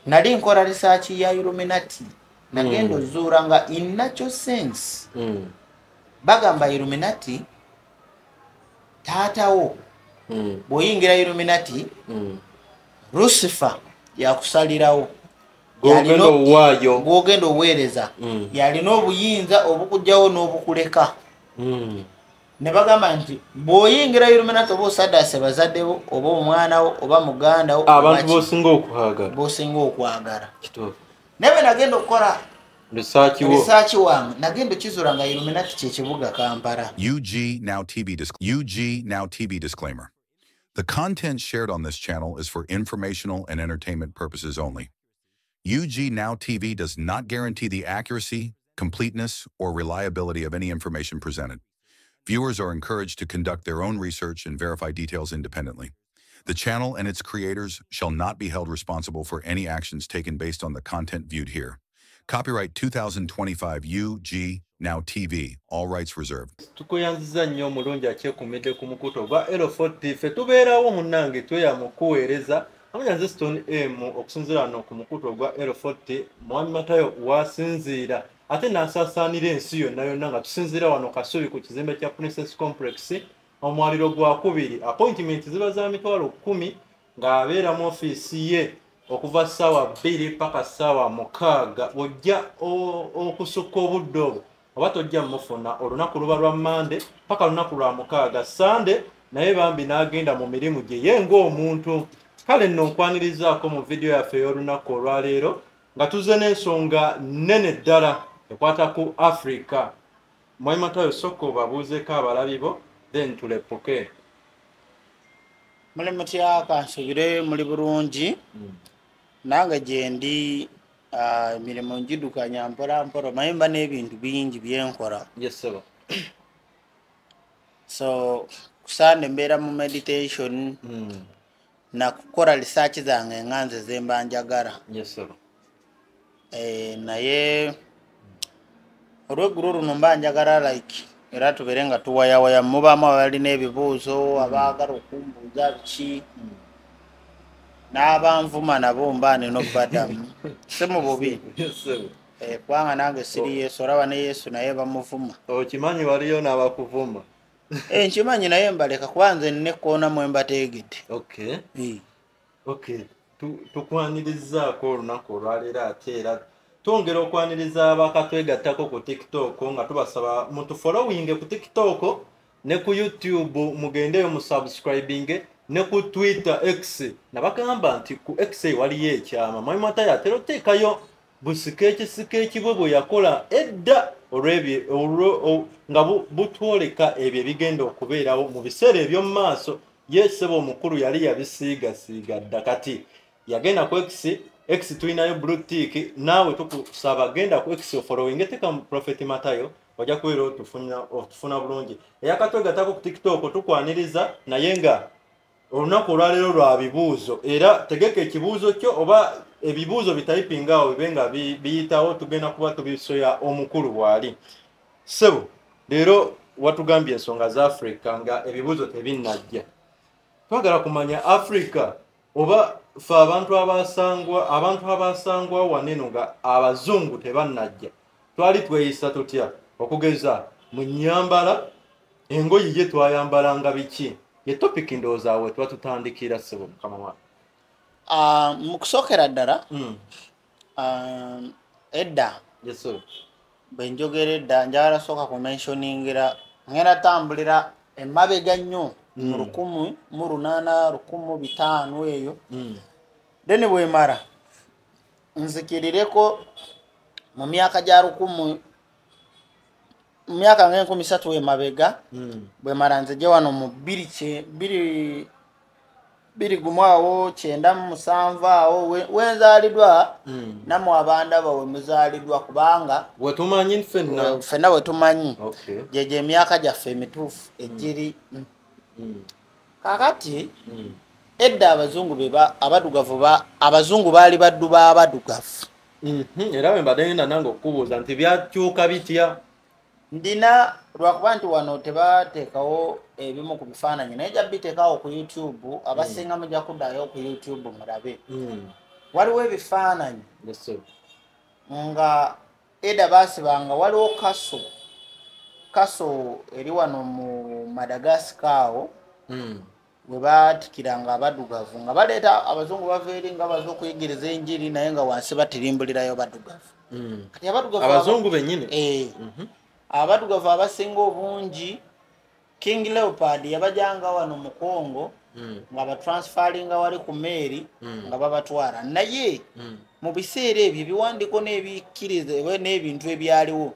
nali nkola research ya Illuminati nagenda ozuula nga in natural sense bagamba Illuminati taatawo bw'oyingira Illuminati Lucifer yakusalirawo gw'ogenda oweereza yalina obuyinza obukugjawo n'obukuleka ne bagamba nti bw'oyingira Illuminati oba osaddaase bazaddewo oba omwanawo oba mugandawo abantu b'osinga okwagala naye nagenda okukola research wange nagenda okizuula nga Illuminati kye kibuga Kampala. UG Now TV disclaimer. The content shared on this channel is for informational and entertainment purposes only. UG Now TV does not guarantee the accuracy, completeness, or reliability of any information presented. Viewers are encouraged to conduct their own research and verify details independently. The channel and its creators shall not be held responsible for any actions taken based on the content viewed here. Copyright 2025 UG Now TV, all rights reserved. Tukuyanziza nnyo omulungi akyekumidde ku mukuto gwa L40 ffe tubeerawo munnange tweya mu kuweereza amanyanze Stone M okusinziira wano ku mukuto gwa L40 Mwami Matayo wasinziira ate n'asaasaanira ensi yonna nga tusinziira wano Kasubi ku kizimbe kya Princess Complex omwaliro gwa kubiri appointment ziba za mitwalo 10 ng'abeera mu ofiisi ye okuva ssaawa 2 paka ssaawa 6 ojja okusukka obudde obwo oba tojja mufuna olunaku luba lwa Monday paka lunaku lwa 6 Sunday naye bambi n'agenda mu mirimu gye ye ng'omuntu. Kale nno nkwanirizaako mu video yaffe y'olunaku olwaleero nga tuzze n'ensonga nnene ddala ekwata ku Africa. Mwami Matayo sokka obabuuzeeko abalabi bo then tulepuke. Muli mutya kansuyire muli bulungi nange gye ndi emirimu ngidukanya mpola mpola mayimba n'ebintu bingi byenkola. Yes sir. So kusande mbeera mu meditation na kukola research zange nganze zemba njagala. Yes sir. Naye olw'eggulu luno mba njagala like era tubeere nga tuwayawaya mubaamu abalina ebibuuzo abaagala okumbuuza biki n'abanvuma nabo mba nina obbaddamu si mu bubi kubanga nange siri Yesu olaba ne Yesu naye bamuvuma. Okimanyi waliyo n'abakuvuma? Nkimanyi naye mbaleka kuba nze nnekoona mwe mbateegedde. Okay. Tukwanirizaako olunaku olwaleero ate era twongera okwaniriza abakatwegattako ku TikTok nga tubasaba mutufollowing ku TikTok ne ku YouTube mugendeyo mu subscribing ne ku Twitter X nabagamba nti ku X waliyo ekyama Mwami Matayo atera oteekayo busikeeki bwe yakola edda olw'ebyo nga butwoleka ebyo ebigenda okubeerawo mu biseera eby'omu maaso. Yesebo omukulu yali yabisiigasiiga dda kati yagenda ku X tulinayo blue tick naawe tukusaba genda ku X following teka Prophet Matayo wajja kubeera otufuna bulungi. Eyakatwegattako ku TikTok tukwaniriza naye nga olunaku olwaleero lwa bibuuzo era tegeka ekibuuzo kyo oba ebibuuzo bitayipinga awo bibe nga biyitawo tugenda kuba tubisoya omukulu waali. Sebo leero watugambye ensonga za Africa nga ebibuuzo tebinnajja. Twagala kumanya Africa oba fe abantu abasangwa waneno nga abazungu tebannajja twali tweyisa tutya okugeza mu nnyambala engoye ye twayambalanga biki ye topic ndowooza awo tuba tutandikira Sebo mukama wange. Mu kusookera ddala edda bwe njogera edda njagala sooka ku mentioningira ngenda tambulira emabega nnyo mu 1800 1500 eyo then bwe mara nzikirireko mu myaka gya 1000 mu myaka nga 13 emabega bwe mara nzije wano mu 2007 awo wenzaalidwa namwe abanda bawe muzaalidwa kubanga wetumanyi ffenna wetumanyi gye emyaka gyaffe emituufu egiri kakati edda abazungu baali baddu b'abadugavu era bwe mbadde nange okubuuza nti byakyuka bitya. Ndina lwakuba nti wano tebateekawo ebimu ku bifaananyi naye jja biteekawo ku YouTube abasinga mujja kuddayo ku YouTube mulabe. waliwo ebifaananyi Yes, sir. nga eda baasibanga waliwo kaso eri wano mu Madagascar awo we baatikiranga abaddugavu nga baleeta abazungu bava eri nga baza okuyigiriza enjiri naye nga wansi batirimbulirayo baddugavu. Kati abazungu bennyini abaddugavu abasinga obungi King Leopard yabajanga wano mu Congo nga batransferinga wali ku meeri nga babatwala naye mu biseera ebyo ebiwandiiko n'ebikkiriza n'ebintu ebyaliwo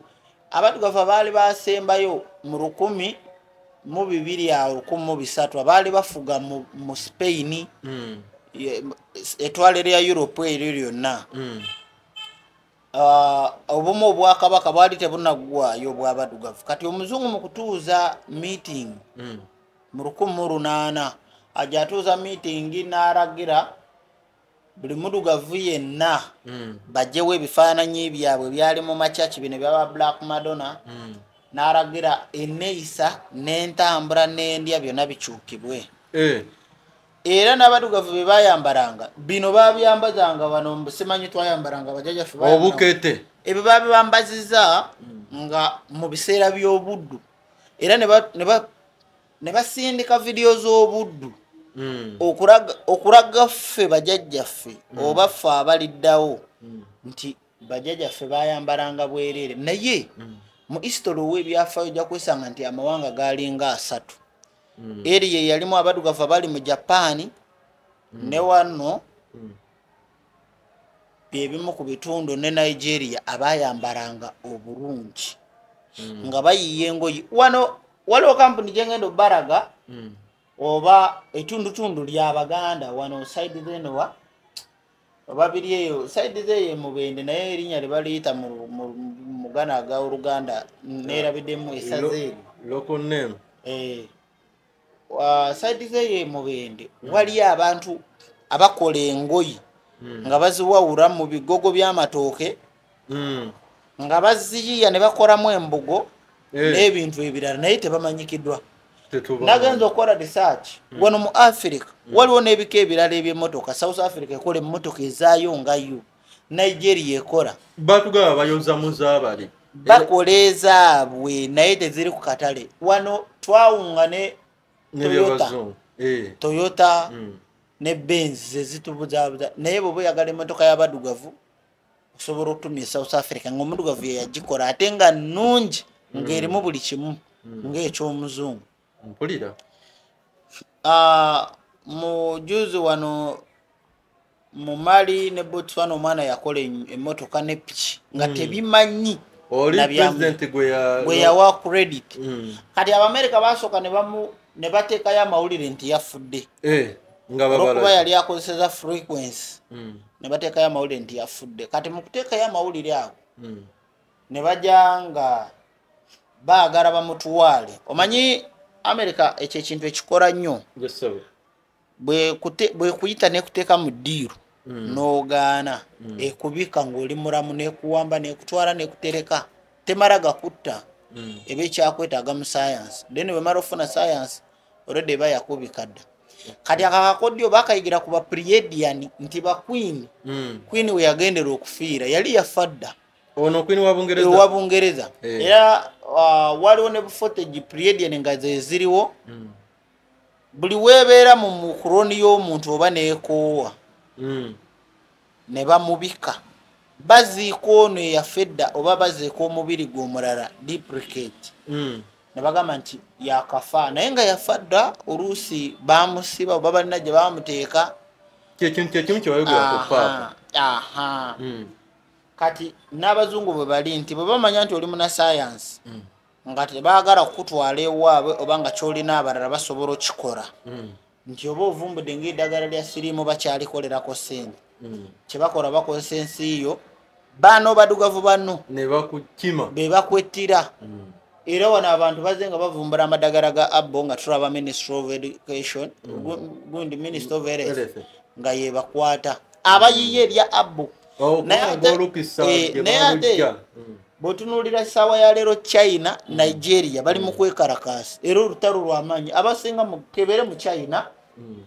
abaddugavu baali basembayo mu 1200 baali bafuga mu Spain etwale lya Europe eryo lyonna. Obumu obwakabaka bwali tebunaggwayo obw'abaddugavu. Kati omuzungu mu kutuuza meeting mu 1800 ajja atuuza meeting n'aragira buli muddugavu yenna bajjewo ebifaananyi byabwe byali mu makyaki bino byaba Black Madonna n'aragira enneeyisa n'entambula n'endya byonna bikyukibwe. Era n'abaddugavu be bayambalanga bino babyambazanga wano simanyi twayambalanga bajjajjaffe obukete ebyo babibambaziza nga mu biseera by'obuddu era ne basindika vidiyo z'obuddu okulaga ffe bajjajjaffe oba ffe abaliddawo nti bajjajjaffe bayambalanga bwereere naye mu history w'ebyafaayo ojja kwesanga nti amawanga gaalinga 3. Eri yalimu abaddugavu abali mu Japan ne wano byebimu ku bitundu ne Nigeria abayambalanga obulungi nga bayiye engoyi wano waliwo kampuni gyengenda obbalaga oba etundutundu ly'Abaganda wano side zenowa oba biri eyo side zeyo Mubende naye erinnya libaliyita mu Muganda ga Oluganda neerabiddemu esazeeri local name side zeyo Mubende waliyo abantu abakola engoyi nga baziwawula mu bigogo by'amatooke nga baziyiya ne bakoramu embugo n'ebintu ebirala naye tebamanyikiddwa. Nagenza okukola research wano mu Africa waliwo n'ebika ebirala eby'emmotoka. South Africa ekola emmotoka ezaayo nga yo, Nigeria ekola batugaba bayoza muzaabali bakola ezaabwe naye teziri ku katale. Wano twawunga ne Toyota ne Benz zezitubuzaabuza naye bwe oyagala emmotoka y'abaddugavu osobola okutumya South Africa ng'omuddugavu ye yagikola ate nga nnungi ng'erimu buli kimu ng'eky'omuzungu. mpulira mu juzi wano mu Mali ne Botswana omwana yakola emmotoka ne piki nga tebimanyi gwe yawa credit. Kati Abamerika basooka ne bateekayo amawulire nti yafudde olwokuba yali akozeseza frequency ne bateekayo amawulire nti yafudde. Kati mu kuteekayo amawulire ago ne bajja nga baagala bamutwale. Omanyi America ekyo ekintu ekikola nnyo bwe kuyita n'ekuteeka mu ddiiru n'ogaana ekubika ng'oli mulamu n'ekuwamba n'ekutwala n'ekutereka temala gakutta eba ekyakwetaaga mu science then bwemala ofuna science already eba yakubika dda. Kati akakakodyo bakayigira ku Bapleiadian nti ba Queen we yagendera okufiira yali yafa dda ono Queen wa Bungereza era waliwo ne footage Pleiadian nga zeziriwo buli weebeera mu mukuroni y'omuntu oba neekoowa ne bamubika baziika ono eyafedda oba baziika omubiri gw'omulala duplicate ne bagamba nti yakafa naye nga yafa dda oluusi bamusiba oba balina gye bamuteeka kyekimu kyewayogera ku paapa. Kati n'abazungu bwe bali nti bwe bamanya nti oli muna science nga tebaagala kukutwala ewaabwe oba nga kyolina abalala basobola okikola nti oba ovumbudde ng'eddagala lya siriimu bakyalikolerako ssente kyebakola bakozesa ensi yo baano baddugavu banno ne bakukima be bakwettira. Era wano abantu bazze nga bavumbula amadagala ga Abbo nga tulaba Ministry of Education gundi Ministry of Health nga yebakwata abayiye erya Abbo naye ate bw'otunuulira essaawa ya leero China Nigeria bali mu kwekalakaasa era olutalo lw'amaanyi abasinga mukebere mu China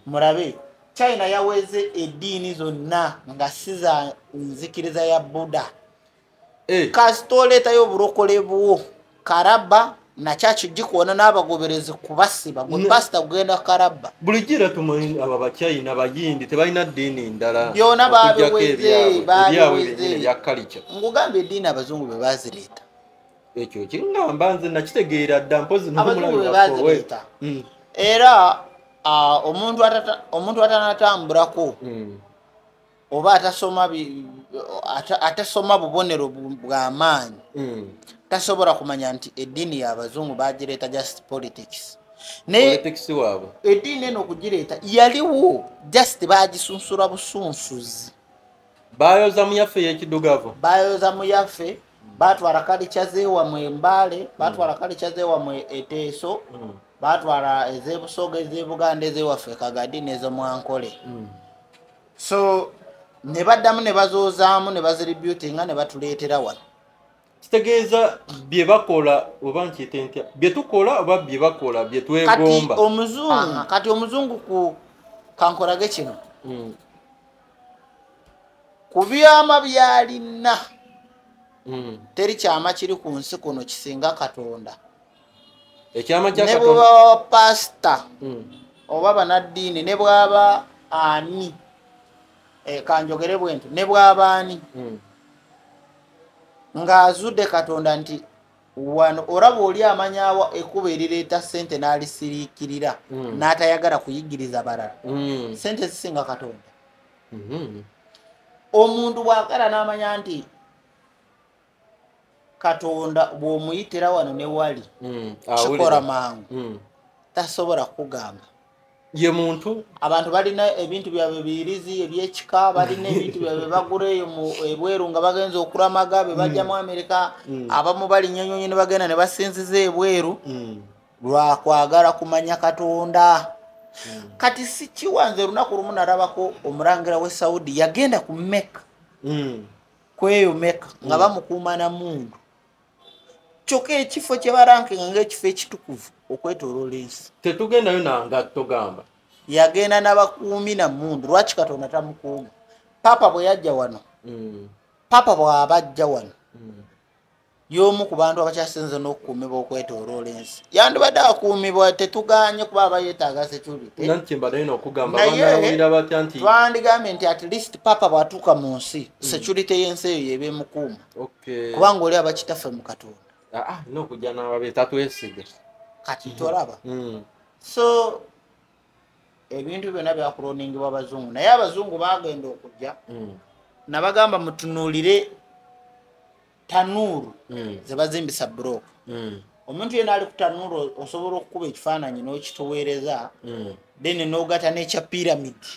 mulabe China yaweze eddiini zonna nga si za nzikiriza ya Buddha. Kasitoleetayo obulokole bwo Karaba na chachi gikuona n'abagoberezi kubasiba gwe pasita kugenda Karaba. Bulijira tumanyi aba Bachina bayindi tebalina ddiini ndala. Byonna babiweze ya culture. Ngugambye eddiini abazungu be bazireeta. Ekyo kingamba nze nakitegeera dda mpozi abazungu be bazireeta. Era omuntu atanatambulako oba atasoma bubonero bw'amaanyi tasobola kumanya nti eddiini y'abazungu bagireeta just politics. Politics waabwe eddiini eno okugireeta yaliwo just bagisunsula busunsuzi. Bayoza mu yaffe y'ekidugavu. Bayoza mu yaffe batwala kalicha z'ewamwe Mbale, batwala kalicha z'ewamwe Eteeso, batwala ez'Ebusoga, ez'Ebuganda, ez'ewaffe Kagadi n'ez'Omwankole. So ne baddamu ne bazoozaamu ne baziributinga ne batuleetera wano. Kitegeeza bye bakola oba nkiyite ntya bye tukola oba bye bakola bye twegomba. Kati omuzungu ku kankolage kino ku byama byalina teri kyama kiri ku nsi kuno kisinga Katonda. Ekyama kya ne Katonda bwaba pasita oba banaddiini ne bwaba ani kanjogere bwentu ne bwaba ani ng'azudde Katonda nti wano olaba oli amanyawo ekkuba erireeta ssente n'alisiriikirira n'atayagala kuyigiriza balala ssente zisinga Katonda. Omuntu bw'agala n'amanya nti Katonda bw'omuyitira wano ne wali kikola mangu tasobola kugamba. Ye muntu abantu balina ebintu byabwe biyirizi ebyekika balina ebintu byabwe bagula eyo mu ebweru nga bagenza okulamaga be bajja mu Amerika abamu bali nnyonyonyi ne bagenda ne basinziza ebweru lwa kwagala kumanya Katonda. Kati si kiwanze lunaku lumu nalabako omulangira w'e Saudi yagenda ku Mecca kweyo Mecca nga bamukuuma na mundu kyokka ekifo kye barankinga ng'ekifo ekitukuvu okwetooloola ensi. Tetugendayo nanga togamba. Yagenda n'abakuumi na mundu. Lwaki Katonda tamukuuma? Papa bwe yajja wano Papa bw'aba ajja wano y'omu ku bantu abakyasinze n'okukuumibwa okwetooloola ensi. Yandibadde akuumibwa tetuganye kuba abayeetaaga security. Nanti mbadde n'okugamba banawulira batya nti twandigambye nti at least Papa bw'atuuka mu nsi security y'ensi eyo y'eba emukuuma. Kubanga oli aba kitaffe mu Katonda. N'okujja n'ababe tatwesiga. Kati tolaba. So ebintu byonna byakuloningibwa abazungu naye abazungu bagenda okujja nabagamba mutunuulire tanuuru ze bazimbisa bulooko. Omuntu yenna ali ku tanuuru osobola okukuba ekifaananyi n'okituweereza then n'ogata n'ekya piramidi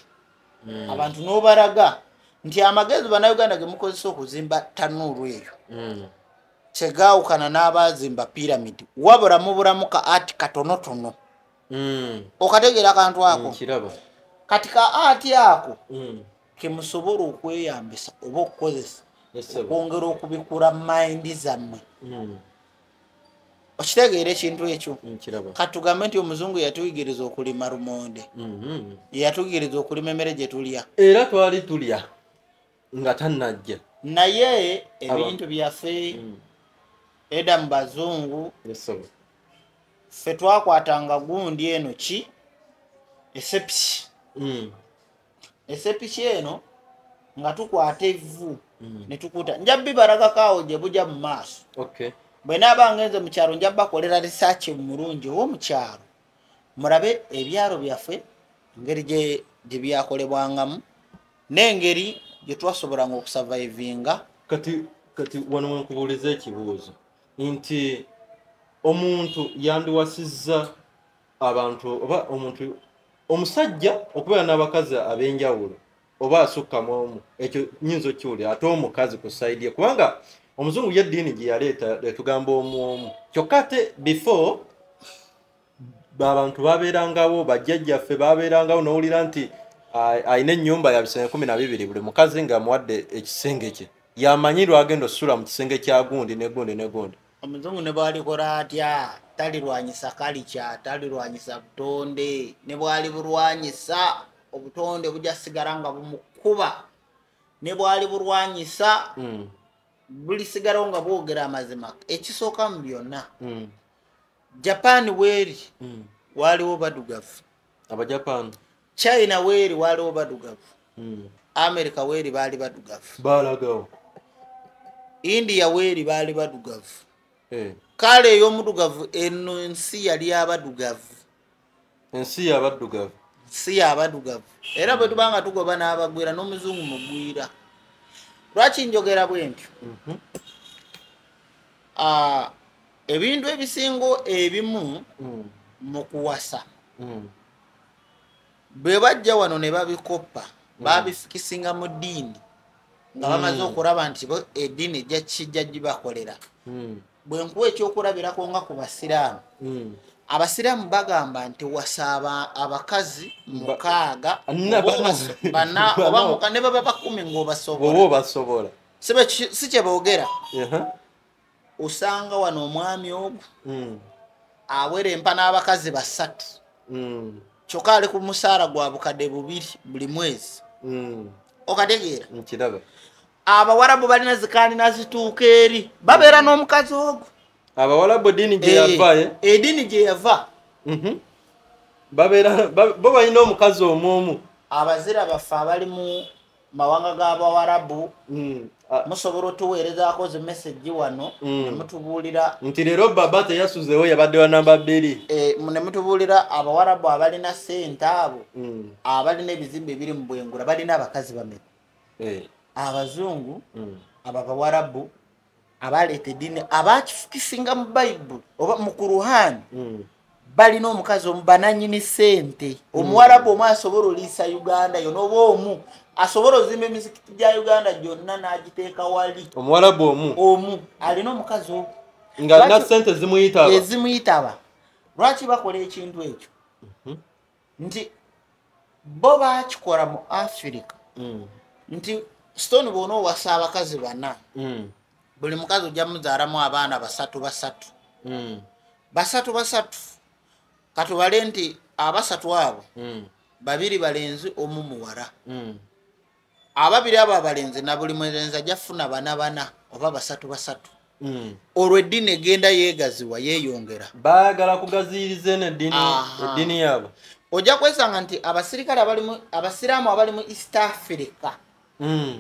abantu n'obalaga nti amagezi bannayuganda ge mukozesa okuzimba tanuuru eyo kyegaawukana n'abazimba piramidi wabula mubulamu ka ati katonotono. Okategeera akantu ako kati ka ati ako kemusobola okweyambisa oba okukozesa okwongera okubikula mayindi zammwe. Okitegeera ekintu ekyo katugambe nti omuzungu yatuyigiriza okulima lumonde yatuyigiriza okulima emmere gye tulya era twali tulya nga tannajja naye ebintu byaffe eda mu bazungu ffe twakwatanga gundi eno ki esepiki esepiki eno nga tukwata evvu ne tukuta njabbi baragako awo gye bujja mu maaso. Bwe naaba ngenze mu kyalo nja bakolera risaaki mulungi ow'omu kyalo mulabe ebyalo byaffe engeri gye byakolebwangamu n'engeri gye twasobolanga okusavaivinga. Kati wano wenkubuuliza ekibuuzo nti omuntu yandiwasizza abantu oba omuntu omusajja okubeera n'abakazi ab'enjawulo oba asukkamu omu ekyo nyinza okiwulira ate omukazi ku sayidi ye kubanga omuzungu y'eddiini gye yaleeta tugamba omu kyokka ate before abantu babeerangawo bajjajjaffe babeerangawo n'owulira nti alina ennyumba ya bisenge 12 buli mukazi ng'amuwadde ekisenge kye yamanyi lwagenda osusula mu kisenge kya gundi ne gundi ne gundi. Omuzungu ne bwalikola atya talirwanyisa kalica talirwanyisa butonde ne bwali bulwanyisa obutonde bujja sigala nga bumukuba ne bwali bulwanyisa bulisigalawo nga bwogera amazima. Ekisooka mu byonna Japan weeri waliwo badugavu, Abajapan. China weeri waliwo badugavu, America weeri baali badugavu, Balagawo. India weeri baali badugavu. Kale ey'omudugavu eno ensi yali abadugavu. Ensi y'abadugavu. Si abadugavu. Era bwe tubanga tugoba n'abagwira n'omuzungu mugwira. Lwaki njogera bwe ntyo? Ebintu ebisingo ebimu mu kuwasa bwe bajja wano ne babikoppa babifikisinga mu ddiini nga bamaze okulaba nti eddiini ejja kijja gibakolera. Bwe nkuwa ekyokulabirako nga ku basiraamu, abasiraamu bagamba nti wasaba abakazi 6 bana oba ne baba 10 ng'obasobola. Si kye boogera. Usanga wano omwami ogwo awera empa n'abakazi 3 kyokka ali ku musaala gwa bukadde 2 buli mwezi. Okategeera? Nkiraba. Abawarabu balina zikaanina zituuka eri babeera n'omukazi ogwo. Abawarabu ddiini gye yava eddiini gye yava babeera bo balina omukazi omwomu. Abazira baffe abali mu mawanga g'Abawarabu musobola otuweerezaako zi message wano ne mutubuulira nti leero baba teyasuzeewo yabadde wa namba 2 ne mutubuulira Abawarabu abalina ssente abo abalina ebizimbe ebiri mu bwengula balina abakazi bameka. Abazungu Abawarabu abaleeta eddiini abakifukisinga mu Bayibuli oba mu Kuruhani balina omukazi omubananyini ssente. Omuwarabu omu asobola oliisa Uganda yonna oba omu asobola ozimba emizikiti gya Uganda gyonna n'agiteeka wali. Omuwarabu omu alina omukazi ogwo ng'alina ssente ezimuyitaba. Lwaki bakola ekintu ekyo? Nti bo bakikola mu Africa nti Stone bw'ona owasa abakazi 4 buli mukazi ojja muzaalamu abaana 3 3 katubale nti aba3 abo 2 balenzi omu muwala. Ababiri abo abalenzi na buli mulenzi ajja funa 4 oba 3 olwo eddiini egenda yeegaziwa yeeyongera. baagala kugaziyiriza eddiini yaabwe. Ojja kwesanga nti abasiraamu abali mu East Africa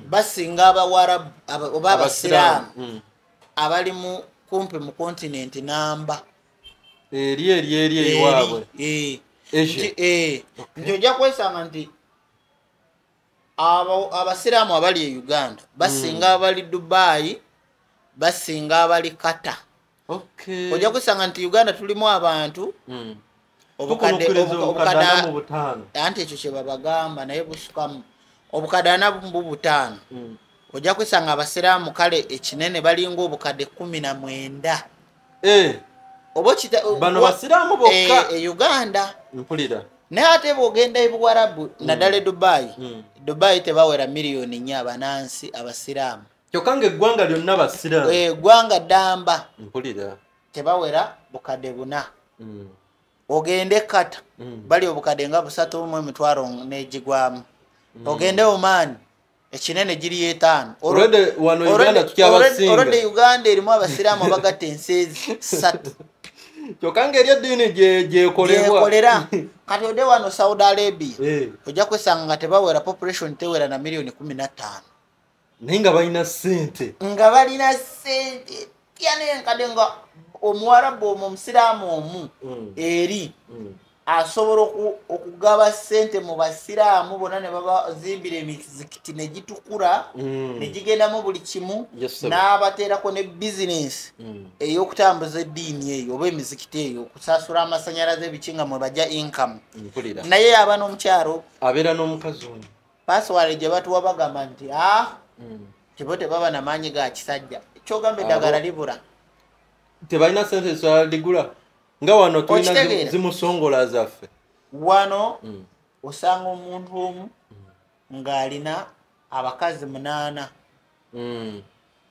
basinga Abawarabu oba abasiraamu abali mu kumpi mu kontinenti namba eri ewaabwe. Nti ojja kwesanga nti abasiraamu abali e Uganda basinga abali Dubai, basinga abali Qatar. Ojja kwesanga nti Uganda tulimu abantu obukadde anti ekyo kye babagamba naye busukamu obukadde 45. Ojja kwesanga abasiraamu kale ekinene balinga obukadde 19. Oba bano basiraamu bokka e Uganda. Mpulira. Naye ate bw'ogenda e Buwarabu naddala Dubai, Dubai tebawera miliyoni 4 abanansi abasiraamu. Kyokka ng'eggwanga lyonna basiraamu. Eggwanga ddamba. Mpulira. Tebawera bukadde 4. Ogende Qatar bali obukadde nga 3,000 n'egigwamu. Ogende Oman ekinene giri 5. Already wano Uganda tukyabasinga. Already Uganda erimu abasiraamu abagatta enseezi 3. Kyokka ng'eri eddiini gyekolera. Kati ode wano Saudi Arabia ojja kwesanga nga tebawera population tewera na miliyoni 15. Naye nga balina ssente. Nga balina ssente yanenkade nga Omuwarabu omusiraamu omu eri asobola okugaba ssente mu basiraamu bonna ne babazimbira emizikiti ne gitukula ne gigendamu buli kimu n'abateerako ne bizinesi ey'okutambuza eddiini eyo oba emizikiti eyo okusaasula amasannyalaze ebikinga mwe bajja income. Naye yaba n'omukyalo abeera n'omukazi ono password gye batuwa bagamba nti tebo tebaba na maanyi ga kisajja kyogamba eddagala libula tebalina ssente zaaligula nga wano tulina zimusongola zaffe wano osanga omuntu omu ng'alina abakazi 8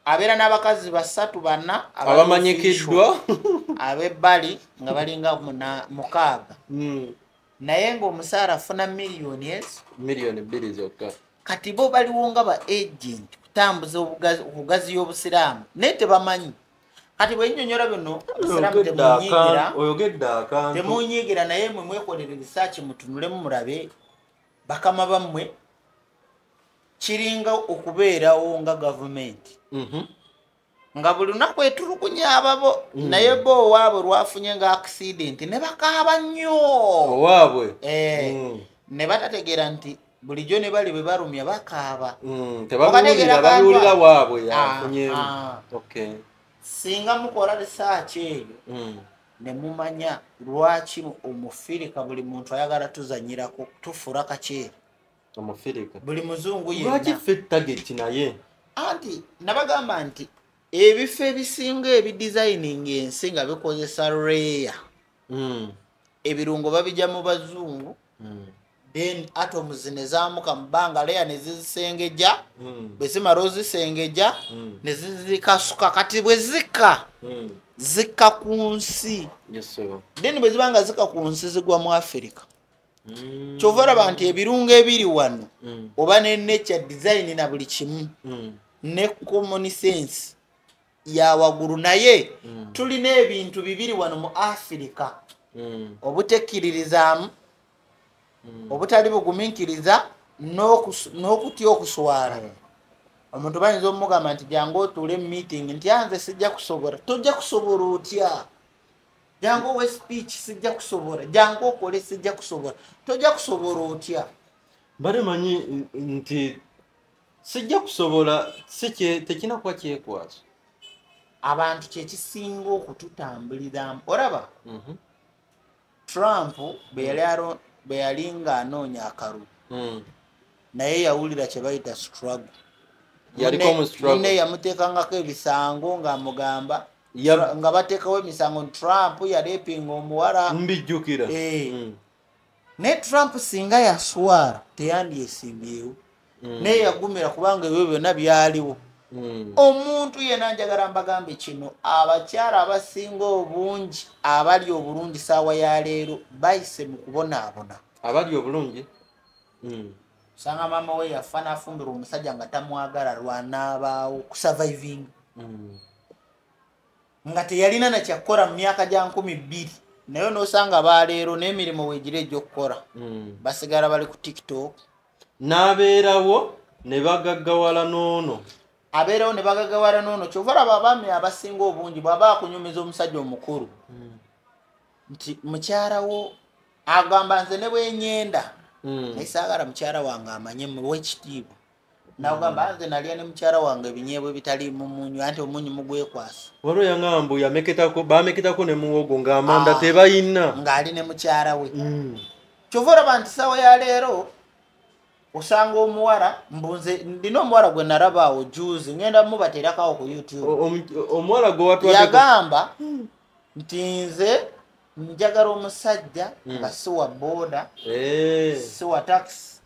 abeera n'abakazi 3 4 abamanyikiddwa ab'ebbali nga balinga 6. naye ng'omusaara afuna millioni 2 zokka. kati bo baliwo nga ba agent kutambuza okugaziya obusiraamu naye tebamanyi kati bwennyonnyola bino oyogedde akantu temunyiigira naye mwe mwekolere research mutunulemu mulabe bakama bammwe kiringa okubeerawo nga gavumenti nga buli lunaku etulugunya ababo naye bo owaabwe lwafunye nga accident ne bakaaba nnyo owaabwe ne batategeera nti bulijjo ne bali bwe barumya bakaaba babiwulira waabwe yafunyemu. singa mukola research eyo ne mumanya lwaki omufirika buli muntu ayagala tuzanyirako tufura kaceere omufirika buli muzungu lwaki ffe tageti naye anti nabagamba nti ebifo ebisinga ebidesigning ensi nga bikozesa reya ebirungo babijja mu bazungu then atoms ne zaamuka mu bbanga leya ne zizisengejja bwe zimala ozisengejja ne zizikasuka kati bwe zikka ku nsi then bwe ziba nga zikka ku nsi zigwa mu Afirika kyova olaba nti ebirungo ebiri wano oba ne nature design na buli kimu ne common sense ya waggulu naye tulina ebintu bibiri wano mu Afirika obutekkiririzaamu obutali bugumiikiriza n'okutya okuswala omuntu bayinza omugamba nti jangu otuule mu meeting nti anze sijja kusobola tojja kusobola otya jangu owe speech sijja kusobola jangu okole sijja kusobola tojja kusobola otya bale manyi nti sijja kusobola tekina kuba kyekwaso abantu kyekisinga okututambuliramu olaba Trump bwe yali ng'anoonya akalulu naye yawulira kye bayita struggle munne yamuteekangako ebisango ng'amugamba nga bateekawo emisango Trump yalepinga omuwala mbijjukira naye Trump singa yaswala teyandyesimbyewo naye yagumira kubanga ebyo byonna byaliwo omuntu yenna njagala mbagambe kino abakyala abasinga obungi abali obulungi saawa ya leero bayise mu kubonaabona abali obulungi sanga maama we yafa n'afumbira omusajja nga tamwagala lwanaabaawo kusurviving nga teyalina nakyakkola mu myaka gya 12 naye n'osanga baleero n'emirimu weegira egy'okukola basigala bali ku TikTok n'abeerawo ne bagaggawala n'ono abeerawo ne bagagawala n'ono kyova olaba abaami abasinga obungi bw'aba akunyumiza omusajja omukulu nti mukyalawo agamba nze ne bwenyenda naye saagala mukyala wange amanye muwe ekitiibwa nagamba nze nalya ne mukyala wange ebinyeebwa ebitali mu munyu anti omunyu mugwekwasa waliwo yaŋambu bameketako ne muwogo ng'amanda tebayina ng'ali ne mukyala we kyova olaba nti saawa ya leero osanga omuwala mbunze ndina omuwala gwe narabaawo juzi ngenda mubateerakawo ku YouTube omuwala gwe watwadde yagamba nti nze njagala omusajja nga si wa booda si wa taxi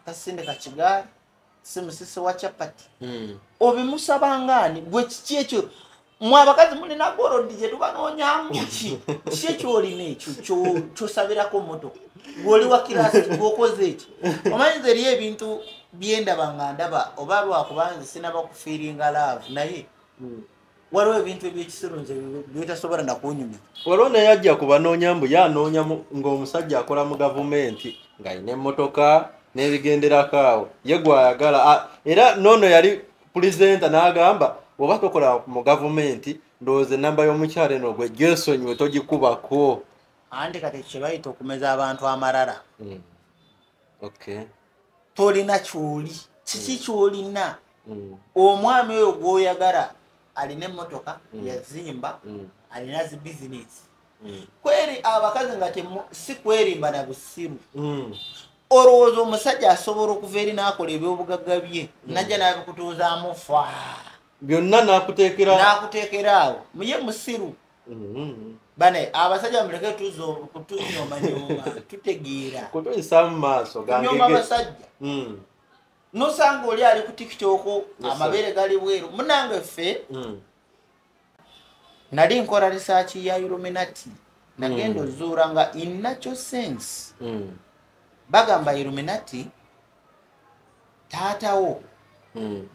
tasindika kigaali si musisi wa capati obimusabangani gwe kiki ekyo mwe abakazi mulina gorodi gye tubanoonyamu ki ekyolina ekyo kyosabirako motoka gwoli wa kirasi gwokoze eki omanyiza eri ebintu byendaba nga ndaba oba lwakubanze sinaba kufiiringa laavu naye waliwo ebintu ebyekisirunze byetasobola nakunyumira waliwo naye ajja kubanoonya mbu yanoonya ng'omusajja akola mu gavumenti ng'alina emmotoka n'ebigenderako awo ye gwayagala era noono yali pulezidenta n'agamba oba tokola mu gavumenti ndowooza enamba y'omukyala eno gwe gyesonyiwe togikubako anti kati kye bayita okumeza abantu amalala okay tolina kyoli kiki kyolina omwami oyo gw'oyagala alina emmotoka yazimba alina zi bizinesi kweri abakazi nga si kwerimba na busiru olowooza omusajja asobola okuva eri n'akola ebyobugagga bye najja nabikutuuzaamu fa byonna n'akuteekera awo muye musiru bane abasajja muleke kutunyomanyooma tutegeera kutuyisa mu maaso kunyoma abasajja nosanga oli ali ku TikTok amabeere gali bweru munange ffe nali nkola research ya Illuminati nagenda ozuula nga in natural sense bagamba Illuminati taatawo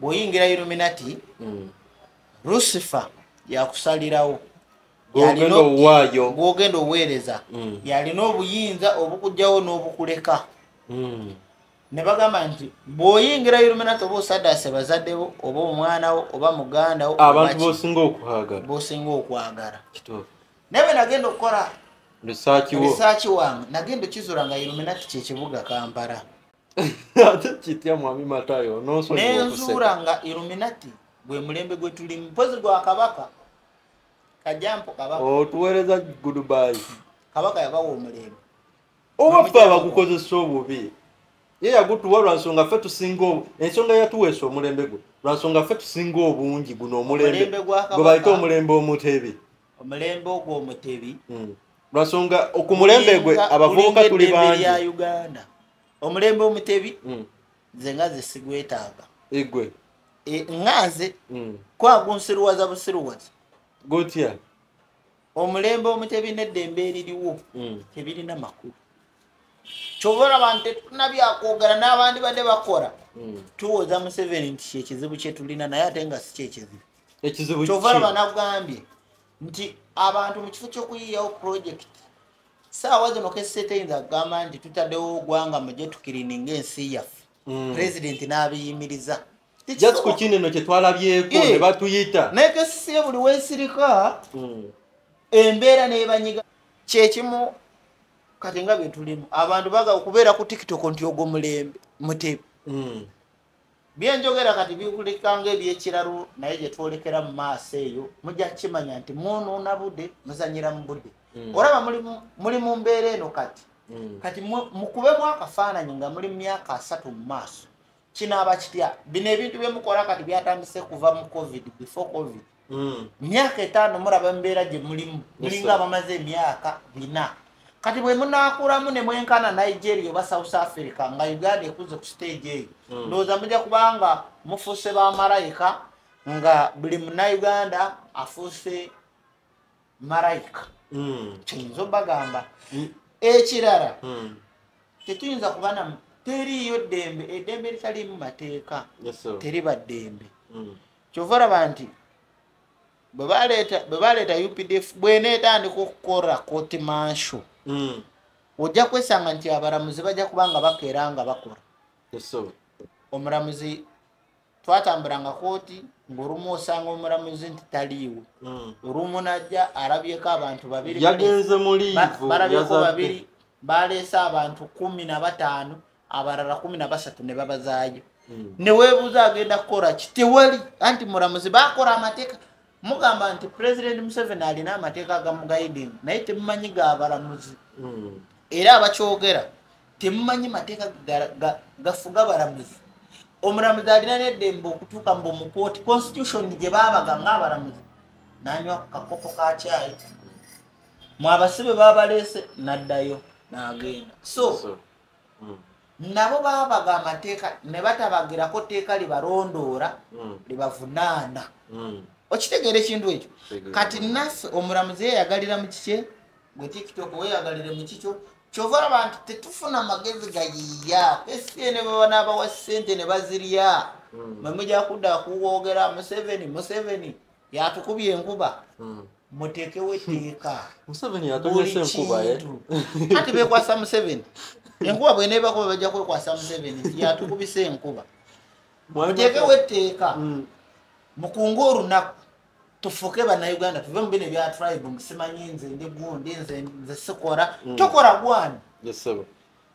bw'oyingira Illuminati Lucifer yakusalirawo gw'ogenda oweereza yalina obuyinza obukugjawo n'obukuleka ne bagamba nti bw'oyingira Illuminati oba osaddaase bazaddebo oba omwanawo oba mugandawo abantu b'osinga okwagala naye bwe nagenda okukola risaaki wange nagenda okizuula nga Illuminati kyekibuga Kampala ate kitya mwami Matayo nenzuula nga Illuminati gwe mulembe gwe tulimu mpozi gwa kabaka kajampo kabaka otuweereza goodbye kabaka yabawa omulembe oba ffe abagukozesa obubi ye yagutuwa lwansonga ffe tusinga ensonga yatuweesa omulembe gwe lwansonga ffe tusinga obungi guno omulembe gwe bayita omulembe omutebi omulembe ogwo omutebi lwansonga ku mulembe gwe abavubuka tuli bangi ya Uganda omulembe omutebi nze nga zesigwetaaga egwe nganze kwagunsiruwaza busiruwaza gotya omulembe omutebi n'eddembe eririwo tebirina makulu kyova abantu tetunabyakwogera n'abandi badde bakola tuwoza Museveni nti kyekizibu kyetulina naye ate nga si kyekizibu kyova laba nagambye nti abantu mu kifo ky'okuyiyawo projekiti saawa zino kesseteyinza kugamba nti tutaddewo ogwanga mujje tukirininga ensi yaffe pulezidenti n'abiyimiriza just ku kineno kye twalabyeko ne batuyita naye kesisiye buli weesirika embeera neebanyiga kyekimu kati nga bye tulimu abantu baga okubeera ku TikTok nti ogwo mulembe mutebi byenjogera kati bikulikanga ebyekiralu naye gye twolekera mu maaso eyo mujja kimanya nti munuuna budde muzanyira mu budde olaba muli mu mbeera eno kati mukubemu akafaananyi nga muli mu myaka 3 mu maaso kinaaba kitya bino ebintu byemukola kati byatandise kuva mu before covid myaka 5 muraba mbeera gye mulimu mulinga abamaze emyaka 4 kati bwe munaakulamu ne mwenkana Nigeria oba South Africa nga Uganda ekuze ku stage eyo ndowooza mujja kubanga mufuuse ba malayika nga buli Munnayuganda afuuse malayika kiyinza obagamba ekirala tetuyinza kubana teriyo ddembe eddembe litalimu mateeka teriba ddembe kyova olaba nti bwe baleeta UPDF bweneetandika okukola kooti mansho ojja kwesanga nti abalamuzi bajja kubanga bakeera nga bakola omulamuzi twatambulanga kooti ng'olumu osanga omulamuzi nti taliiwo olumu najja alabyeko abantu babiri yagenze mu liivu balabyeko babiri baleese abantu 15 abalala 13 ne babazaayo ne weebuuza agenda kukola kitewali anti mulamuzi bakola amateeka mugamba nti President Museveni alina amateeka agamugaiding naye temumanyi g'abalamuzi era abakyogera temumanyi mateeka gafuga balamuzi omulamuzi alina n'eddembe okutuuka mbu mu kooti constitution gye baabaga ng'abalamuzi n'anywa kakopo ka caayi mu abasibe baabaleese n'addayo n'agenda so nabo baabaga amateeka ne batabagirako tteeka libalondoora libavunaana okitegeera ekintu ekyo kati naffe omulamuzi yeyagalira mu kikye gwe TikTok weyagalire mu kikyo kyova olaba nti tetufuna magezi gayiiya esiye ne baba n'abawa ssente ne bazirya mwe mujja kudda kuwoogera Museveni yatukubye enkuba muteekewo etteeka buli kintu ati beekwasa Museveni enkuba bweneebakuba bajja kwekwasa Museveni nti yatukubisa enkuba muteekewo etteeka mukunga olunaku tufuke bannayuganda tuve mu bino ebya tribe musimanyi nze ndi gundi nze sikora tokola gwani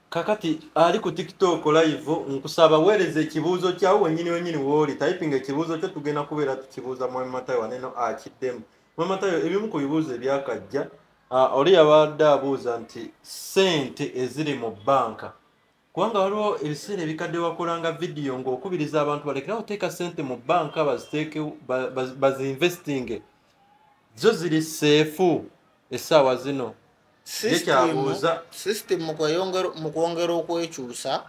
kakati ali ku TikTok live nkusaba weereza ekibuuzo kyawo wennyini wooli typing ekibuuzo kyo tugenda kubeera tukibuuza Mwami Matayo waneno akiddemu Mwami Matayo ebimu ku bibuuzo ebyakajja oli yabadde abuuza nti ssente eziri mu banka kubanga waliwo ebiseera ebikadde wakolanga vidiyo ng'okubiriza abantu balekerawo teeka ssente mu banka baziteeke bazinvestinge zo ziri seefu essaawa zino system mu kwongera okwekyusa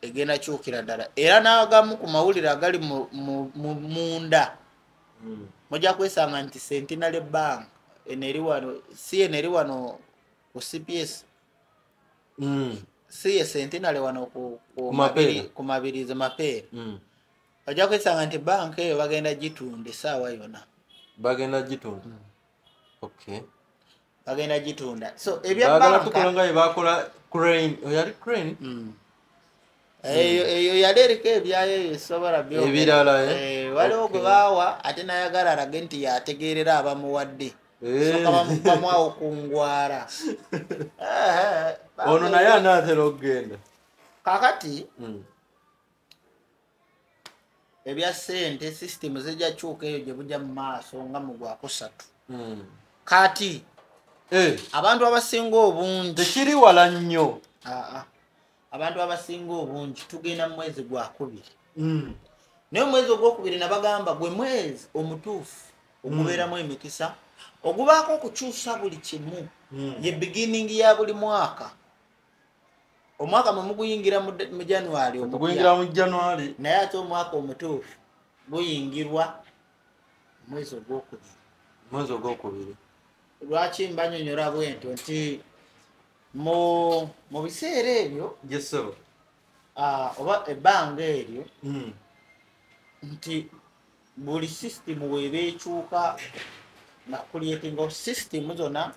egenda kyukira ddala era n'agamu ku mawulire agali munda mujja kwesanga nti Centenary Bank eneri wano si eneri wano ku CPS si Centenary wano ku mabirizi Mapeera ojja kwesanga nti banka eyo bagenda gitunda essaawa yonna bagenda gitunda okay bagenda gitunda so ebya banka tukola nga bakola crane oyali crane eyo yali eriko ebyayo esobola ebirala waliwo gwe baawa ate nayagala alage nti yategeerera abamuwadde soka bamukwamu okungwara ono naye anaatera okugenda kakati ebya ssente system zijja kyuka eyo gye bujja mu maaso nga mu gwakusatu kati abantu abasinga obungi tekiri wala nnyo abantu abasinga obungi tugenda mu mwezi gwa kubiri naye omwezi ogwokubiri nabagamba gwe mwezi omutuufu ogubeeramu emikisa ogubaako okukyusa buli kimu ye beginning ya buli mwaka omwaka mwe muguyingira mu January naye ate omwaka omutuufu guyingirwa mwezi ogwokubiri lwaki mbanyonyola bwentyo nti mu biseera ebyo oba ebbanga eryo nti buli system weeba ekyuka na creating system zonna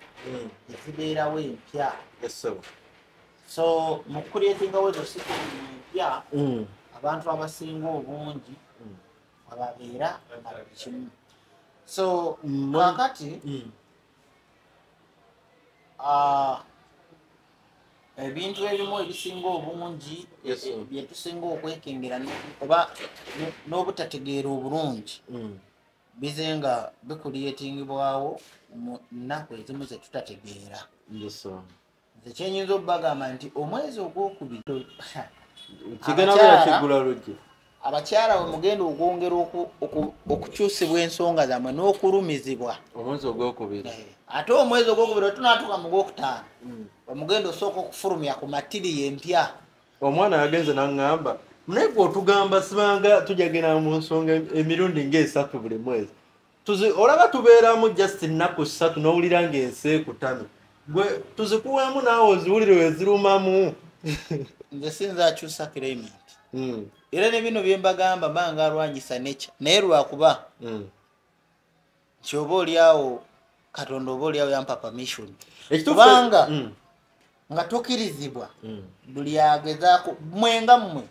ezibeerawo empya so mu creating ezo system empya abantu abasinga obungi ababeera kimu so kakati ebintu ebimu ebisinga obungi byetusinga okwekengera oba n'obutategeera obulungi bize nga bikuliyetingibwawo mu nnaku ezimu zetutategeera nze kyenyinza obbagamba nti omwezi ogwokubiri abakyala we mugenda okwongera okukyusibwa ensonga zammwe n'okulumizibwa omwezi ogwokubiri ate omwezi ogwokubiri otunatuuka mu gwokutaano omugenda osooka okufulumya ku matiri empya omwana yagenze naŋŋamba naye gwe otugamba sibanga tujagenda mu nsonga emirundi ng'esatu buli mwezi olaba tubeeramu just ennaku 3 n'owulira ng'ensi ekutano gwe tuzikuweemu naawe oziwulire wezirumamu nze sinza akyusa climate era ne bino bye mbagamba mbanga alwanyisa nature naye lwakuba nti oba oliawo Katonda oba oliawo yampa permission kubanga nga tokirizibwa buli agezaako mwenga mmwe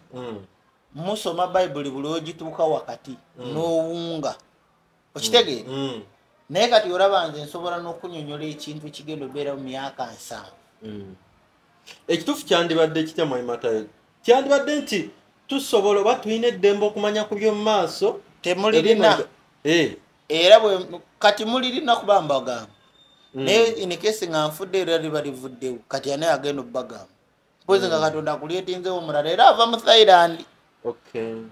musoma Bible buli ogituuka wakati n'owunga okitegeera naye kati olaba nze nsobola n'okunyonyola ekintu ekigenda obeera mu myaka 7 ekituufu kyandibadde kitya Matayo kyandibadde nti tusobola oba tulina eddembe okumanya ku by'omu maaso temulirina era kati mulirina kuba mbagamba naye inikesi nga nfudde era liba livuddewo kati ane agenda obbagamba mpozi nga Katonda akulyetinzewo omulala era ava mu Thailand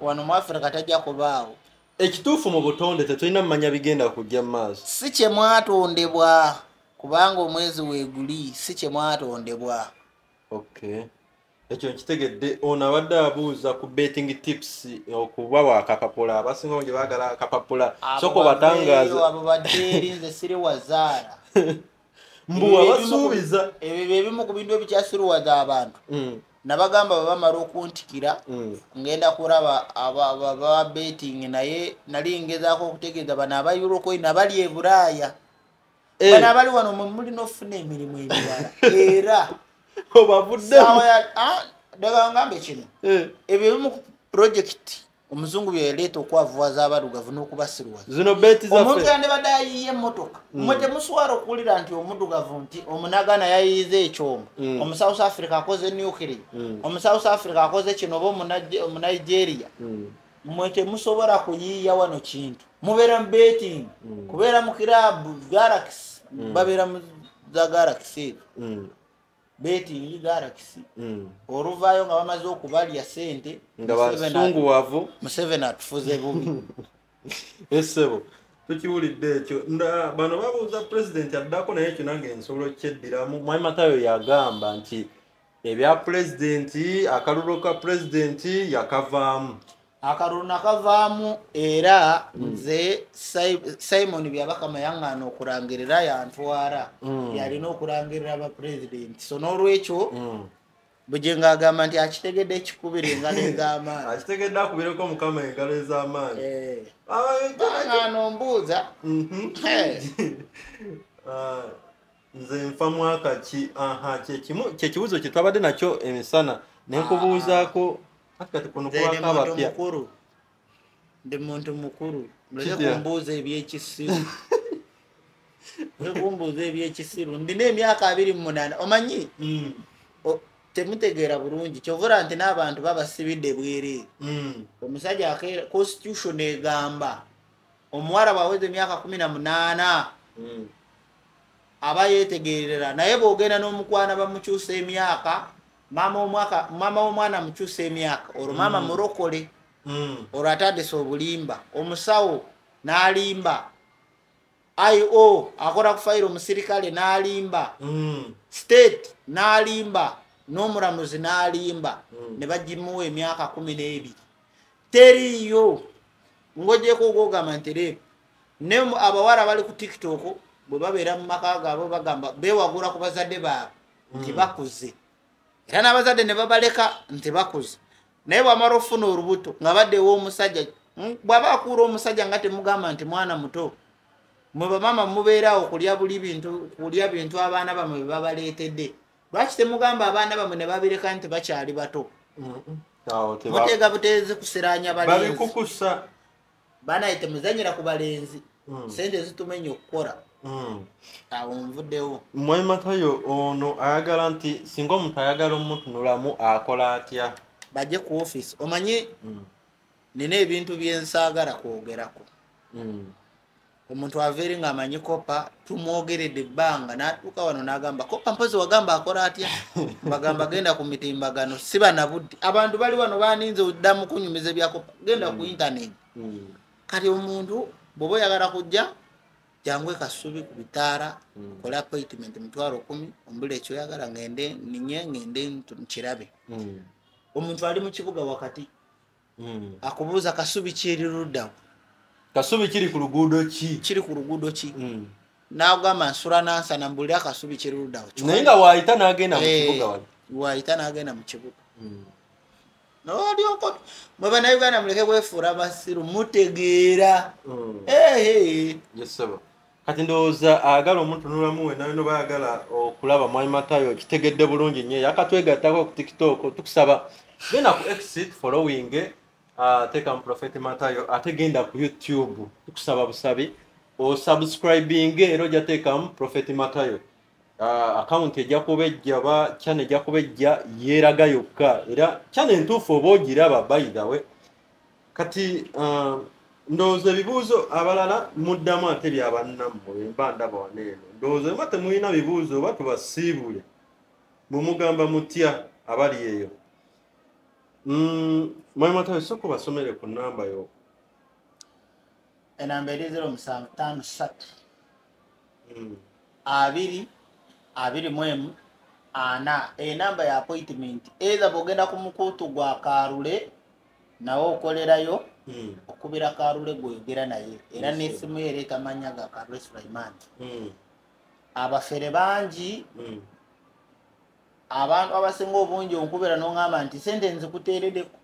wano mu Africa tajja kubaawo ekituufu mu butonde tetulina mumanya bigenda kujja mu maaso si kye mwatondebwa kubanga omwezi weeguli si kye mwatondebwa ekyo nkitegedde ono abadde abuuza ku betting tips okuba wakapapula abasinga gye baagala akapapula soko batangaaza abo baddeeri nze siri wazaala mbu abasuubiza ebyo ebimu ku bintu ebikyasiruwaza abantu nabagamba babamala okuntikira ngenda kuraba aba betting naye nali ngezaako okutegeeza bano aba Eurocoin abali e Bulaaya bano abali wano mulina ofuna emirimu emirala era obavuddemu daga ngambe kino ebyo ebimu ku project omuzungu bye yaleeta okwavuwaza abadugavu n'okubasiruwaza zino beti zaffe omuntu yandibadde ayiye emmotoka mmwe temusobola okuwulira nti omuddugavu nti omunagana yayiyiza ekyombo omu South Africa akoze nuclear omu South Africa akoze kino oba omu Nigeria mmwe temusobola kuyiiya wano kintu mubeera mu betting kubeera mu kirabu Galaxy babeera mu za Galaxy betting Galaxy oluvaayo nga bamaze okubalya sente nga basunguwavu Museveni atufuze bubi esebo tukiwulidde ekyo bano babuuza pulezidenti addako naye ekyo nange nsobola okyeddiramu Mwai Matayo yagamba nti ebya pulezidenti akalulu ka pulezidenti yakavaamu akalulu nakavaamu era nze Simon byabakama yaŋŋaana okulangirira yantwala yalina okulangirira abapulezidenti so n'olwekyo bwe ng'agamba nti akitegedde ekikubira engalo ez'amaanyi akitegedde akubireko mukama engalo ez'amaanyi baŋŋaana ombuuza nze nfa mwaka ki kyekibuuzo kye twabadde nakyo emisana nenkubuuzaako kati kuno kubako abapya ndi muntu mukuru muleke kumbuuza ebyekisiru kumbuuza ebyekisiru ndina emyaka 28 omanyi temutegeera bulungi kyovula nti n'abantu babasibidde bwereere omusajja constitution egamba omuwala bwaweza emyaka 18 aba yeetegeerera naye bw'ogenda n'omukwana bamukyusa emyaka maama w'omwana mukyusa emyaka olwo maama mulokole olwo atandise obulimba omusawo n'alimba io akola ku fayiro omusirikale n'alimba state n'alimba n'omulamuzi n'alimba ne bagimuwa emyaka 12 teriyo ng'ogyeko ogwogamba nti reepu ne abawala bali ku tiktok bwe babeera mu maka gaabwe bagamba beewagula ku bazadde baabwe nti bakuze era n'abazadde ne babaleka nti bakuze naye bw'amala ofuna olubuto nga baddewo omusajja bw'aba akuula omusajja nga temugamba nti mwana muto mwe bamama mubeerawo kulya bintu abaana bamwe bye babaleetedde lwaki temugamba abaana bamwe ne babireka nti bakyali bato muteega buteezi kusiraanya balenzi banaye temuzanyira ku balenzi sente zitumenya okukola awo nvuddewo Mwai Matayo ono ayagala nti singa omuntu ayagala omutunulamu akola atya bajje ku office omanyi nina ebintu byensaagala kwogerako omuntu aveeri ng'amanyi kopa tumwogeredde ebbanga n'atuuka wano n'agamba kopa mpozi wagamba akola atya bagamba genda ku mitimbagano siba na budde abantu bali wano baninze oddamu kunyumiza ebya kopa genda ku internet kati omuntu bw'oba oyagala kujja jangu ekasubi ku bitaala kola appointment $10,000 ombula ekyoyagala ngende nkirabe omuntu ali mu kibuga wakati akubuuza kasubi kiri luddawo kasubi kiri ku luguudo ki n'agamba nsula nansana mbulira akasubi kiri luddawo naye nga waayita n'agenda mu kibuga wali waayita n'agenda mu kibuga n'olyoko mwe bannayuganda muleke bwefuula basiru mutegeera yesaba kati ndowooza ayagala omutunulamu we nayo nobayagala okulaba Mwai Matayo kitegedde bulungi nnyo yakatwegattako ku tiktok tukusaba genda ku exit following teeka mu Prophet Matayo ate genda ku YouTube tukusaba busabi osubscribing era ojja teekamu Prophet Matayo account ejja kubejja ba channel ejja kubejja yeeraga yokka era channel entuufu oba ogiraba by the way kati ndowooza ebibuuzo abalala muddamu ate byabannammwe mba ndaba waneeno ndowooza oba temulina bibuuzo oba tubasiibule bwemugamba mutya abali eyo Mwai Matayo sooka basomere ku nnamba yo enamba eri 0753 21 enamba ya appointment eza bwogenda ku mukuutu gwa Kaalule nawe okolerayo okubira Kaalule gweyogera naye era n'essimu ye ereeta amannya ga Kaalule Sulaiman abafere bangi abantu abasinga obungi onkubira n'oŋŋamba nti sente nzikuteereddeko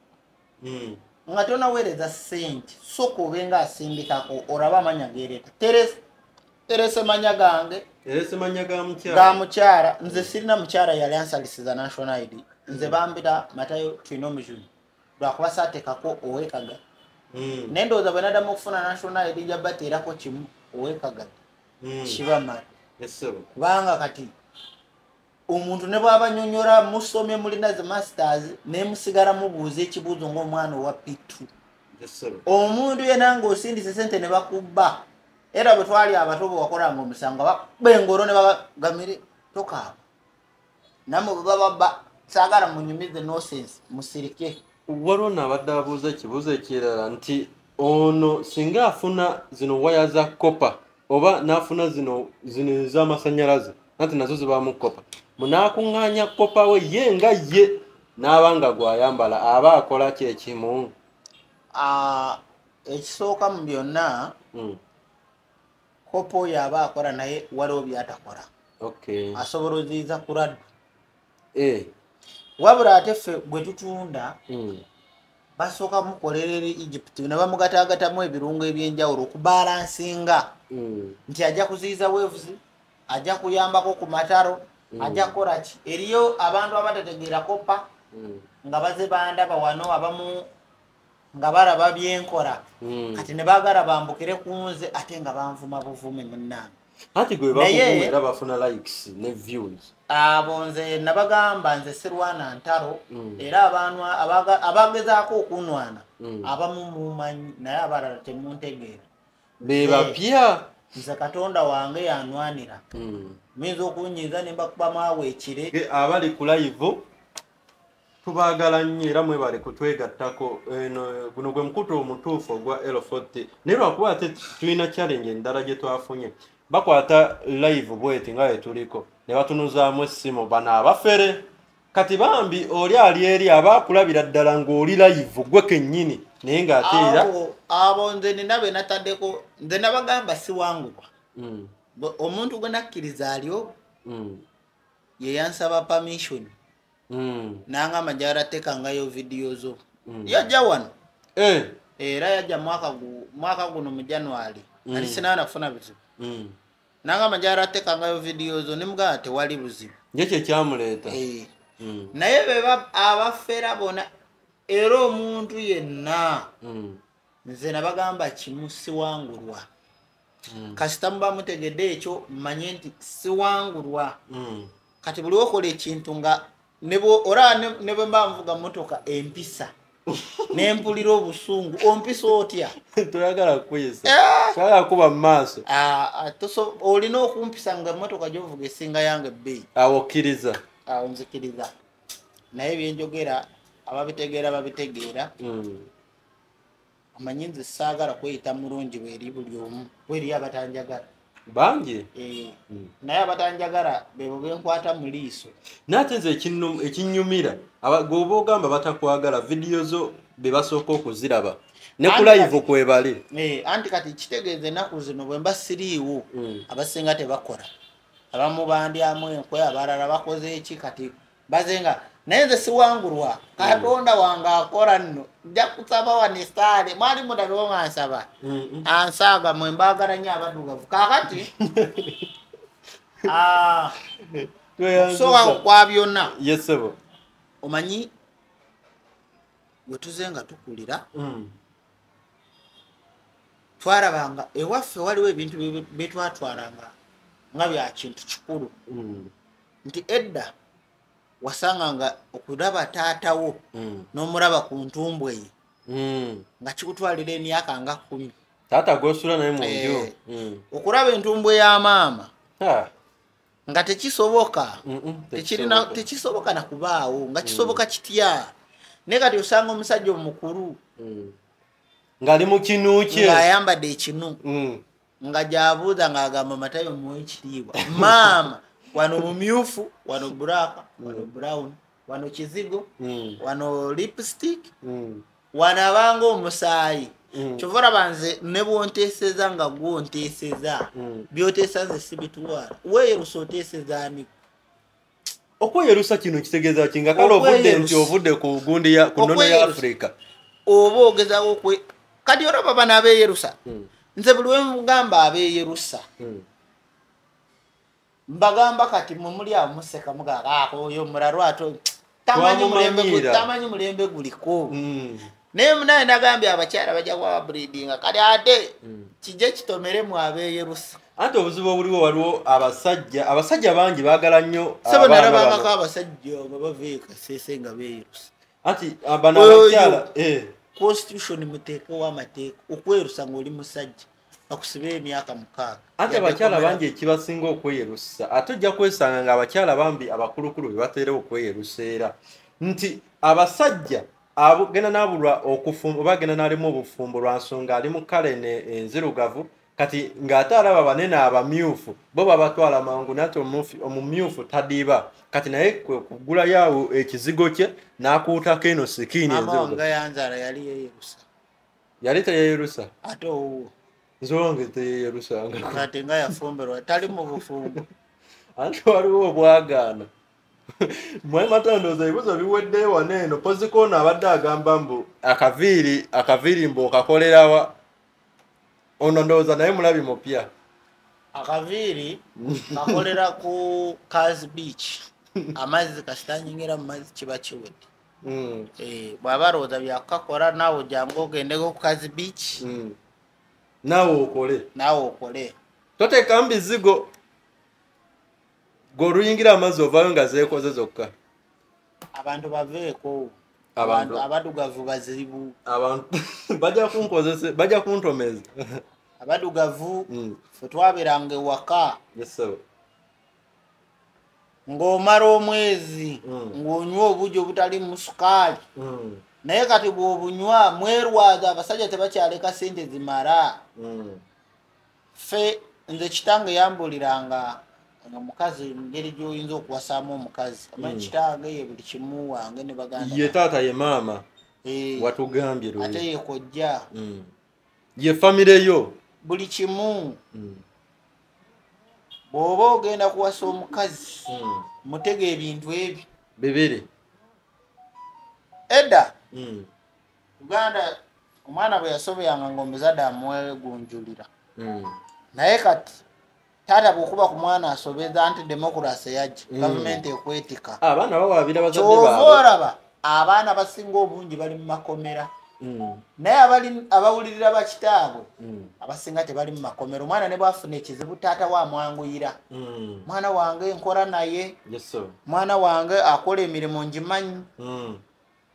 nga tonaweereza ssente soka obenga asindikako olaba amanya gereeta terese manya gange ga mukyala nze sirina mukyala yali ansalisiza national ID nze bambira Matayo tulina omujuni lwakuba saateekako owekaga naye ndowooza bwe naddamu okufuna national ID jabba teerako kimu owekaga kibamala kubanga kati omuntu ne bwaba nyonyola musomye mulina zi masters ne musigala mubuuza ekibuuzo ng'omwana owa pitu omuntu yena ng'osindise sente ne bakubba era bwe twali abato bwe wakolanga omusango bakuba engoro ne bagamire tokaaba namwe bwe bababba saagala munyumize nosense musirike waliwo n'abadde abuuza ekibuuzo ekirala nti ono singa afuna zino waya za kopa oba n'afuna zino ez'amasannyalaze nanti nazo zibaamu kopa munaakuŋŋaanya kopa we ye nga ye n'abanga gwayambala aba akola kyekimu ekisooka mu byonna kopo yaba akola naye waliwo byatakola asobola oziyiza ku laddu wabula ate ffe gwe tutunda basooka mukolera eri Egypt ne bamugataagatamu ebirungo ebyenjawulo okubalansinga nti ajja kuziyiza weevuzi ajja kuyambako ku mataro ajja kukola ki eriyo abantu abatategeera kopa nga baze bandaba wano abamu nga balaba byenkola kati ne baagala bambukire ku nze ate nga banvuma buvume munnange ati gwe bakuvumera bafuna likes ne views abo nze nabagamba nze sirwana ntalo era abantu abagezaako okunwana abamu mumanyi naye abalala temuntegeera be bapya nze Katonda wange yanwanira muyinza okunyiiza ne mbakubamu awo ekire abali ku live tubaagala nnyo era mwebale kutwegattako guno gwe mukutu omutuufu ogwa L40 naye lwakuba ate tulina challenge endala gye twafunye bakwata live bweti nga wetuliko ne batunuzaamu essimu bano abafere kati bambi oli ali eri abakulabira ddala ng'oli live gwe kennyini naye ng'ate era abo nze nina be nataddeko nze nabagamba siwangulwa omuntu gwe nakkiriza alio ye yansaba permission nangamba njagala tekangayo vidiyo zo yajja wano era yajja mwaka guno mu January ali sinaana kufuna bizibu nangamba njagala tekangayo vidiyo zo ne mugamba tewali buzibu ngekyo ekyamuleeta naye beba abafera bona era omuntu yenna nze nabagamba kimu siwangulwa kasita muba mutegedde ekyo mmanye nti siwangulwa kati buli okola ekintu nga ne bwe mba nvuga motoka empisa nempulira obusungu ompisa otya toyagala kuyisa toyagala kuba mu maaso olina okumpisa nga motoka gyovuga esinga yange ebbeeyi awo okkiriza awo nzikiriza naye byenjogera ababitegeera babitegeera amanyi nze saagala kweyita mulungi bweri buli omu bweri abatanjagala bangi naye abatanjagala bebo benkwata mu liiso nate nze ekinnyumira goba ogamba batakwagala vidiyo zo be basooka okuziraba ne ku live kwebale anti kati kitegeeza ennaku zino bwe mba siriiwo abasinga tebakola abamu bandyamu enkwe abalala bakoze eki kati bazenga naye nze siwangulwa Katonda wange akola nno nja kusaba wanisale mwali mudabewo nga nsaba ansaaga mwe mbaagala nnyo abaddugavu kaakati okusooka kwa byonna yesebo omanyi bwe tuze nga tukulira twarabanga ewaffe waliwo ebintu byetwatwalanga nga bya kintu kikulu nti edda wasanganga okulaba taatawo n'omulaba ku ntumbwe ye nga kikutwalira emyaka nga 10 taata gwosula naye mu nju okulaba entumbwe ya maama nga tekisoboka tekisoboka nakubaawo nga kisoboka kitya naye kati osanga omusajja omukulu ng'ali mu kinu kye ng'ayambadde ekinu nga gy'abuuza ng'agamba Matayo muwe ekitiibwa maama wano mumyufu wano buraka wano brown wano kizigo wano lipstick wano abanga omusaayi kyova olaba nze ne bwonteeseza nga gwonteeseza byoteesa nze sibitwala weeyerusa oteesezani okweyerusa kino kitegeeza ki nga kale ovudde nti ovudde ku gundi ku nnono ya Africa oba ogezawo kati olaba bano abeeyerusa nze buli we mugamba abeeyerusa mbagamba kati mumuli awo museka mugamba oyo mulalwa ato tamanyi mulembe guliko naye munaye nagambye abakyala bajja kuba breedinga kati ate kijje kitomeremu abeeyerusa anti obuzibu obuliwo waliwo abasajja bangi baagala nnyo sebo nalabangako abasajja nga bavaeyo kaseese nga beeyerusa anti bano abakyala constitution muteekewo amateeka okwerusa ng'oli musajja akusibe emyaka 6 ate abakyala bangi ekibasinga okweyerusa ate ojja kwesanga nga abakyala bambi abakulukulu be bateera okweyerusa era nti abasajja abagenda nabulwa okufumba bagenda nalimu obufumbo lwa nsonga ali mu kale enzirugavu kati ng'ate alaba banene abamyufu bo babatwala mangu nate omumyufu tadiba kati naye kugula yawo ekizigo kye n'akuutako eno sikiini enzirugavu nga yanzala yali yeyerusa yali teyeerusa ate owuwo nzonge teyeerusanga kati nga yafumberwa tali mu bufumbo anti waliwo obwagaana mwe matandooza ebibuzo biweddeyo wano eno pozikoona abadde agamba mbu akaviiri mbu okakolerawa ono ndowooza naye mulabi mupya akaviiri kakolera ku Kazi Beach amazzi kasitanyingira mu mazzi kiba kiwedde bw'aba alowooza byakakola naawe jangu ogendeko ku Kazi Beach naawe okole toteekamu bizigo g'oluyingira amazzi ovaayo nga zeekoze zokka abantu baveeko abantu abadugavu bazibu abantu bajja kuntomeza abadugavu fe twaberanga ewaka ng'omala omwezi ng'onywa obugi obutali mu sukaali naye kati bw'obunywa mwerwaza abasajja tebakyaleka sente zimala fe nze kitange yambuliranga nga mukazi engeri gy'oyinza okuwasaamu omukazi amanyi kitange ye buli kimu wange ne baganda ye taata ye maama watugambye ate ye kojja ye famire yo buli kimu bw'oba ogenda kuwasa omukazi mutega ebintu ebyo bibiri edda uganda omwana bwe yasobyanga ng'omuzadde amwegunjulira naye kati taata bw'okuba ku mwana asobeza nti demokurasi yajja gavumenti ekwetika abaana bawaabira bazadde kyova olaba abaana basinga obungi bali mu makomera naye abawulirira bakitaabwe abasinga tebali mu makomero omwana ne bwafuna ekizibu taata wamwanguyira mwana wange nkola naye mwana wange akola emirimu ngimanyi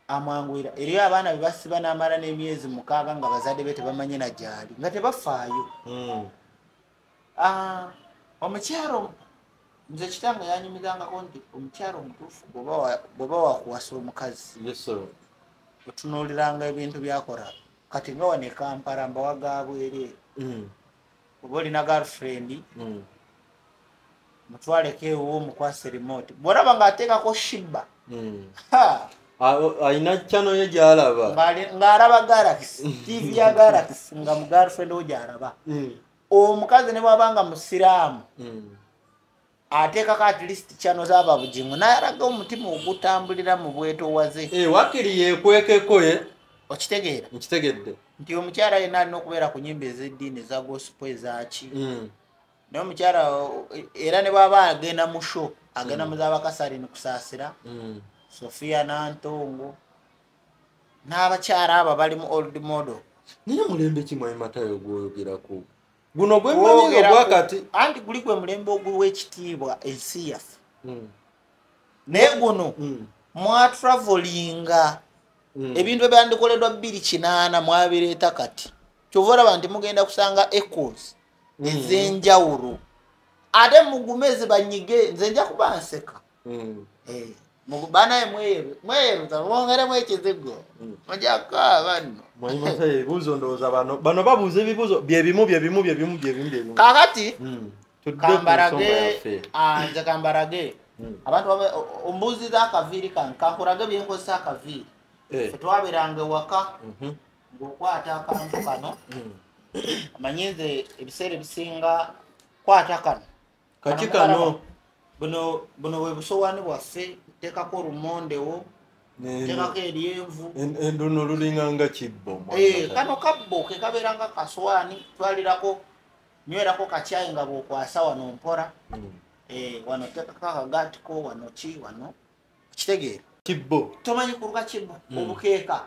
amwanguyira eriyo abaana bebasiba n'amala n'emyezi 6 nga bazadde be tebamanyi na gyali nga tebafaayo omukyalo nze kitange yanyumizangako nti omukyalo omutuufu bw'oba wakuwasa omukazi otunuuliranga ebintu byakola kati nga wane Kampala mbawagabwere oba olina girlfriend mutwaleko ewo omukwase remote bw'olaba ng'ateekako shiba ayina channel ye gy'alaba ng'alaba Galaxy TV ya Galaxy nga mu girlfriend wo gy'alaba omukazi ne bw'abanga musiraamu ateekako at least channel z'ababugimu n'alaga omutima ogutambulira mu bwetoowaze wakiri yeekwekeko ye okitegeera nkitegedde nti omukyala yenna alina okubeera ku nyimba ez'eddiini eza gospel ezaki naye omukyala era ne bw'aba agenda mu show agenda mu z'abakasalini kusaasira Sofia Nantongo n'abakyala abo bali mu old model naye mulembe ki mwayi Matayo gwoyogerako guno gwemmanyiga gwakati anti guli gwe mulembe ogw'ekitiibwa ensi yaffe naye guno mwatravolinga ebintu ebyandikoleddwa 2:8 mwabireeta kati kyova olaba nti mugenda kusanga echoes ez'enjawulo ate mugumezi banyige nze nja kuba nseka banaye mweyeruza mwongeremu ekizigo mujaka bano ebibuuzo ndowooza bano babuuza ebibuuzo byebimu kakati nze kambarage abantu ombuuziza akaviiri kankurage byenkozesa akaviiri fetwaberanga ewaka ng'okwata akantu kano amanyi nze ebiseera ebisinga kwata kano kaki kano buno bwe busowaani bwaffe teekako olumondewo teekako eryenvu enduno lulinga nga kibbo kano kabbo ke kabeera nga kasowaani twalirako nywerako kacyayi nga bw'okwasa wano mpola wano teekako akagatiko wano wano kitegeera kibbo tomanyi kuluka kibbo obukeeka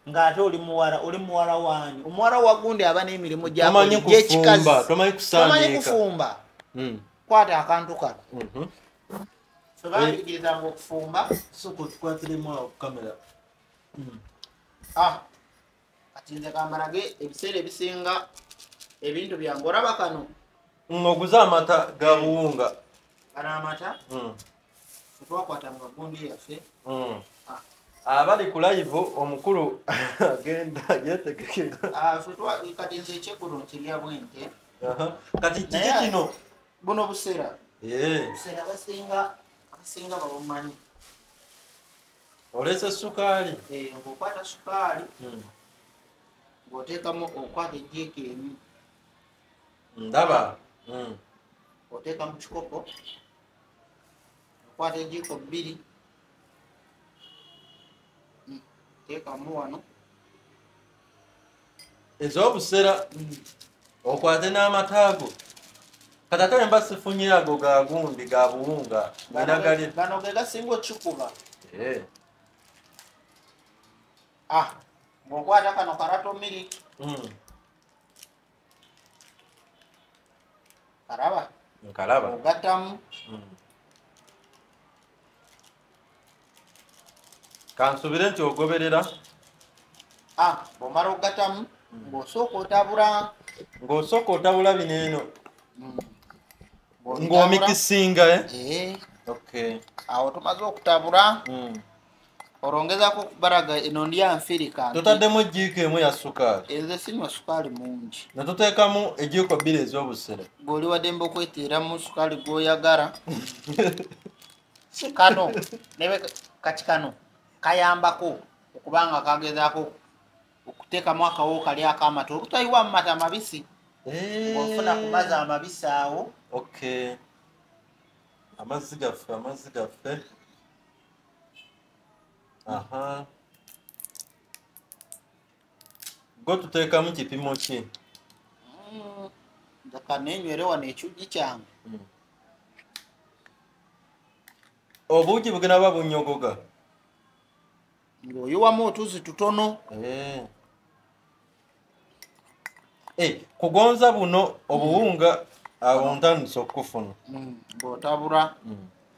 ng'ate oli muwala wanyu omuwala wagundi aba n'emirimu gy'ekikazi tomanyi kufumba kwata akantu kano sebandigirizanga okufumba tukwatiremu awo kamera kati nze kambarage ebiseera ebisinga ebintu byange olaba kano oguza amata ga buwunga kano amata twakwata mu gundi yaffe abali ku live omukulu agenda yetegekera kati nze ekyeggulo nkirya bwente kati kiki kino buno buseera buseera abasinga babumanyi olese sukaali ng'okwata sukaali ng'oteekamu okwata ejjiiko emu ndaba oteeka mu kikopo okwata ejjiiko bbiri teekamu wano ez'obusera okwate n'amataago kati ate mba sifunye ago ga gundi ga buwunga gano ge gasinga okikuba ng'okwata kano karato milk karaba nkalaba ogattamu kansubire nti ogoberera bw'omala ogattamu ng'osooka otabula bino eno ng'omikisinga awo tumaze okutabula olongezako okubaraga eno ndi anfirika totaddemu ejjiiko emu ya sukaali ezo sinywa sukaali mungi ne tuteekamu ejjiiko bbiri ez'obusera gweoli waddembe okweteeramu sukaali gw'oyagala kano nebe kati kano kayambako okubanga kagezaako okuteekamu akawo kali akamata olutayiwa mu mata amabisi ng'ofuna ku mazzi amabisi awo amazzi gaffe go tuteekamu kipimo ki kanenywere wano ekyugi kyange obuugi bugenda ba bunyogoga ng'oyiwamu otuzi tutono kugonza buno obuwunga awo ntandise okufuna ng'otabula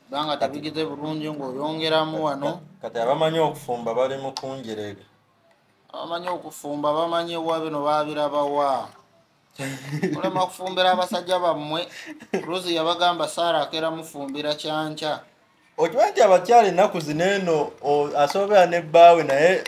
banga tabigize bulungi ng'oyongeramu wano kati abamanyi okufumba bali mu kunjerega abamanyi okufumba bamanyi wa bino babirabawa mulema kufumbira abasajja bammwe Rozi yabagamba Saara akera mufumbira kyanca okimanyi nti abakyala ennaku zino eno asobera ne bbaawe naye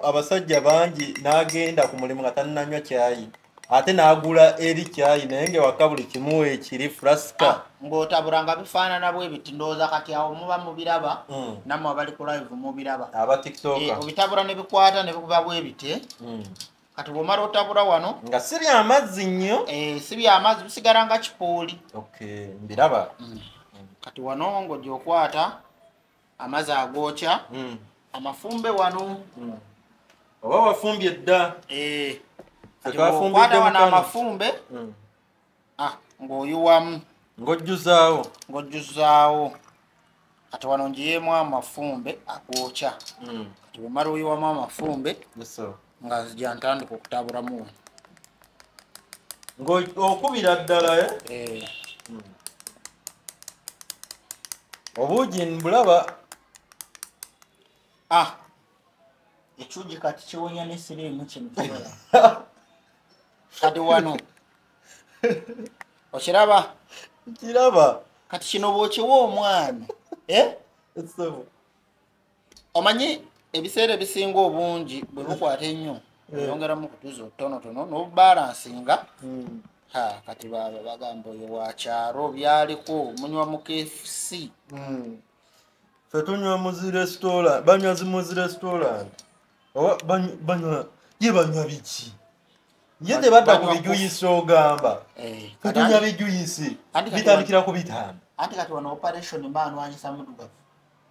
abasajja bangi n'agenda ku mulimu nga tannanywa kyayi ate n'agula eri kyayi naye ng'ewaka buli kimu ekiri fulasika ng'otabula nga bifaanana bwe biti ndowooza kati awo muba mubiraba nammwe abali ku live mubiraba aba tiktoka obitabula ne bikwata ne bikuba bwe bite kati bw'omala otabula wano nga si byamazzi nnyo si byamazzi bisigala nga kipooli mbiraba kati wano ng'ojja okwata amazzi agookya amafumbe wano oba wafumbye dda okwata wano amafumbe ng'oyiwamu ng'ojjuzaawo kati wano njiyeemu amafumbe agookya kati bw'omala oyiwamu amafumbe nga nzija ntandika okutabulamu ng'okubira ddala obuugi mbulaba ekyugi kati kiwonya n'esiriimu kino kati wano okiraba kiraba kati kino bw'okiwa omwana omanyi ebiseera ebisinga obungi bwe bukwata ennyo oyongeramu kutuza otonotono n'obubalansinga kati baba bagamba oyo wakyalo byaliko munywa mu KFC ffe tunywa muzi restaurant banywa zimuzi restaurant oba banywa biki ye tebadda ku bijuyisi ogamba ffe tunywa bijuyisi bitandikira ku bitaano anti kati wano operation mba anwanyisa mudugavu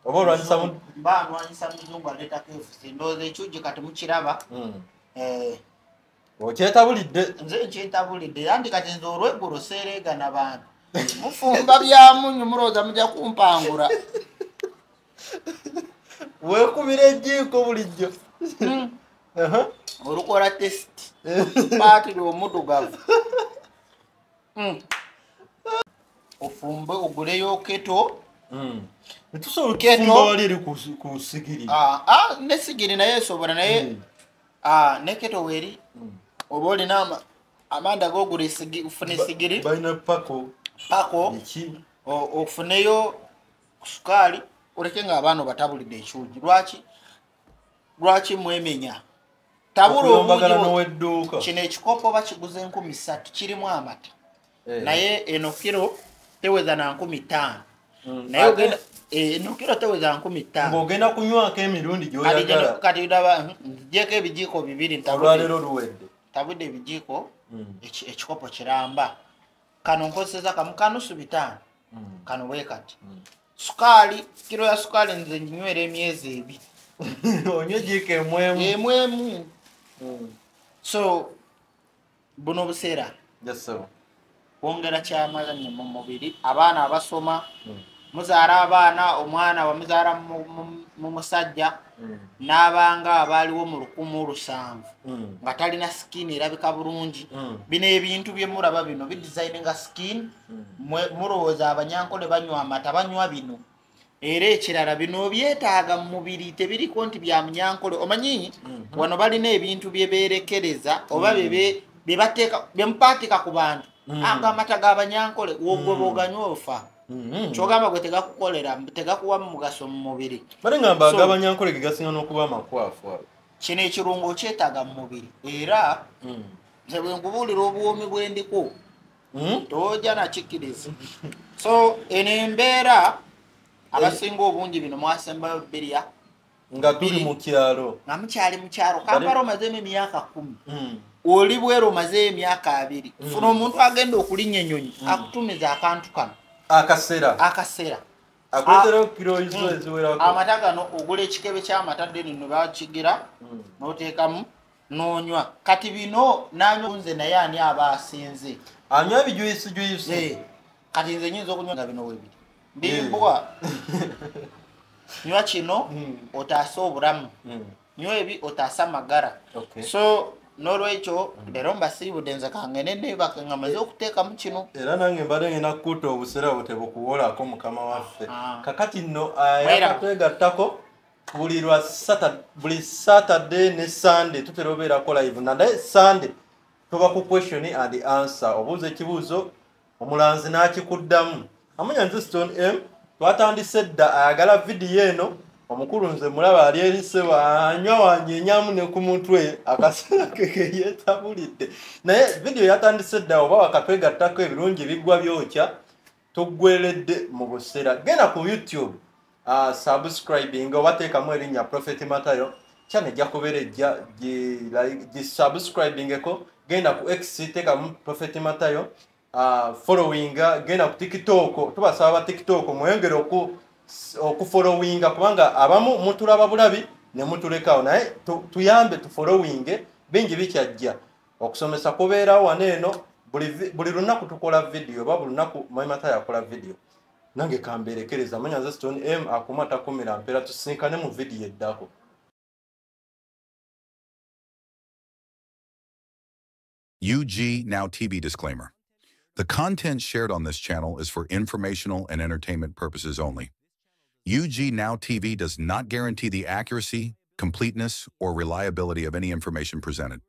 oba olwanyisa mba anwanyisa muzungu aleeta KFC ndowooza ekyugi kati mukiraba okyetabulidde nze nkyetabulidde anti kati nze olweggulo seereegana bantu mufumba byamunyu mulowooza mujja kumpangula weekubira ejjiiko bulijjo olukola tesiti baatiri omudugavu ofumbe oguleyo keto netusobola okufumba wali eri ku sigiri ne sigiri naye esobola naye ne keto weeri oba olina amanda gogula ofune sigiri balina pako ofuneyo sukaali oleke nga abaana batabulidde ekyugi lwaki mwemenya tabula obudduuka kino ekikopo bakiguze 3,000 kirimu amata naye eno kiro teweza na 5,000 naye nokiro teweza 15 ng'ogenda kunywako emirundi gy'oyagala kati ndaba ngyeko ebijiiko 2 olwaleero luwedde tabudde ebijiiko ekikopo kiramba kano nkozesa kamukanusu 5 kano bwe kati sukaali kiro ya sukaali nze nywera emyezi 2 onywe jiiko emwemu so buno obuseera yes sir kwongera kyamaanyi mu mubiri abaana abasoma muzaala abaana omwana wamuzaala mu musajja n'abanga abaaliwo mu 1700 nga talina skin erabika bulungi bino ebintu bye mulaba bino bidesigninga skin mulowooza abanyankole banywa amata banywa bino era ekirala bino byetaaga mu mubiri tebiriko nti bya munyankole omanyi wano balina ebintu bye beerekereza oba bye mupaatika ku bantu anga amata g'abanyankole wogwe boganywa ofa kyogamba gwe tegakukolera tegakuwa mugaso mu mubiri bale ngamba ag'abanyankole ge gasinga n'okuba amakwafu kino ekirungo kyetaaga mu mubiri era nze bwe nkubuulira obuwoomi bwe ndiko tojja nakikkiriza so eno embeera abasinga obungi bino mwasembayo bbirya nga tuli mu kyalo nga mukyali mu kyalo kampala omazeemu emyaka 10 oli bwera omazeeyo emyaka 2 funa omuntu agenda okulinnya ennyonyi akutumiza akantu kano akaseera akweteraho kiro izo eziwerako amata gano ogula ekikebe ky'amata ddene no bakigira n'oteekamu n'onywa kati bino nanywa nze naye ani aba asinze anywa ebijuyisi kati nze nyinza okunywa nga bino webiri ndimbwa nywa kino otaasa obulamu nywa ebi otaasa amagara so n'olwekyo leero mbasiibudde nze kangene neebake nga maze okuteekamu kino era nange mbadde ngenda kukuuta obuseera butebukuwoolako mukama waffe kakati nno yakatwegattako buli Saturday ne Sunday tutera obeerako live nadaye Sunday tuba ku question and answer obuuza ekibuuzo omulanzi n'akikuddamu amanya nze Stone M twatandise dda ayagala vidiyo eno omukulu nze mulaba ali erise wanywa wanyenyamu ne ku mutwe akaseera keke yeetabulidde naye vidiyo yatandise dda oba wakatwegattako ebirungi biggwa byokya tuggweredde mu buseera genda ku YouTube subscribing oba teekamu erinnya Prophet Matayo channel ejja kubeera ejja subscribingeko genda ku X teekamu Prophet Matayo followinga genda ku TikTok tubasaba ba TikTok mweyongere okufollowinga kubanga abamu mutulaba bulabi ne mutulekawo naye tuyambe tufollowinge bingi bikyajja okusomesa kubeerawo waneeno buli lunaku tukola video oba buli lunaku Matayo akola video nange kamberekereza manya nze Stone M akuma takumira mpera tusinkane mu video eddako UG Now TV disclaimer. The content shared on this channel is for informational and entertainment purposes only. UG Now TV does not guarantee the accuracy, completeness, or reliability of any information presented.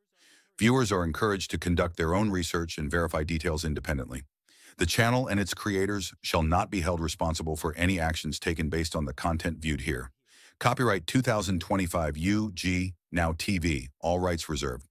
Viewers are encouraged to conduct their own research and verify details independently. The channel and its creators shall not be held responsible for any actions taken based on the content viewed here. Copyright 2025 UG Now TV, all rights reserved.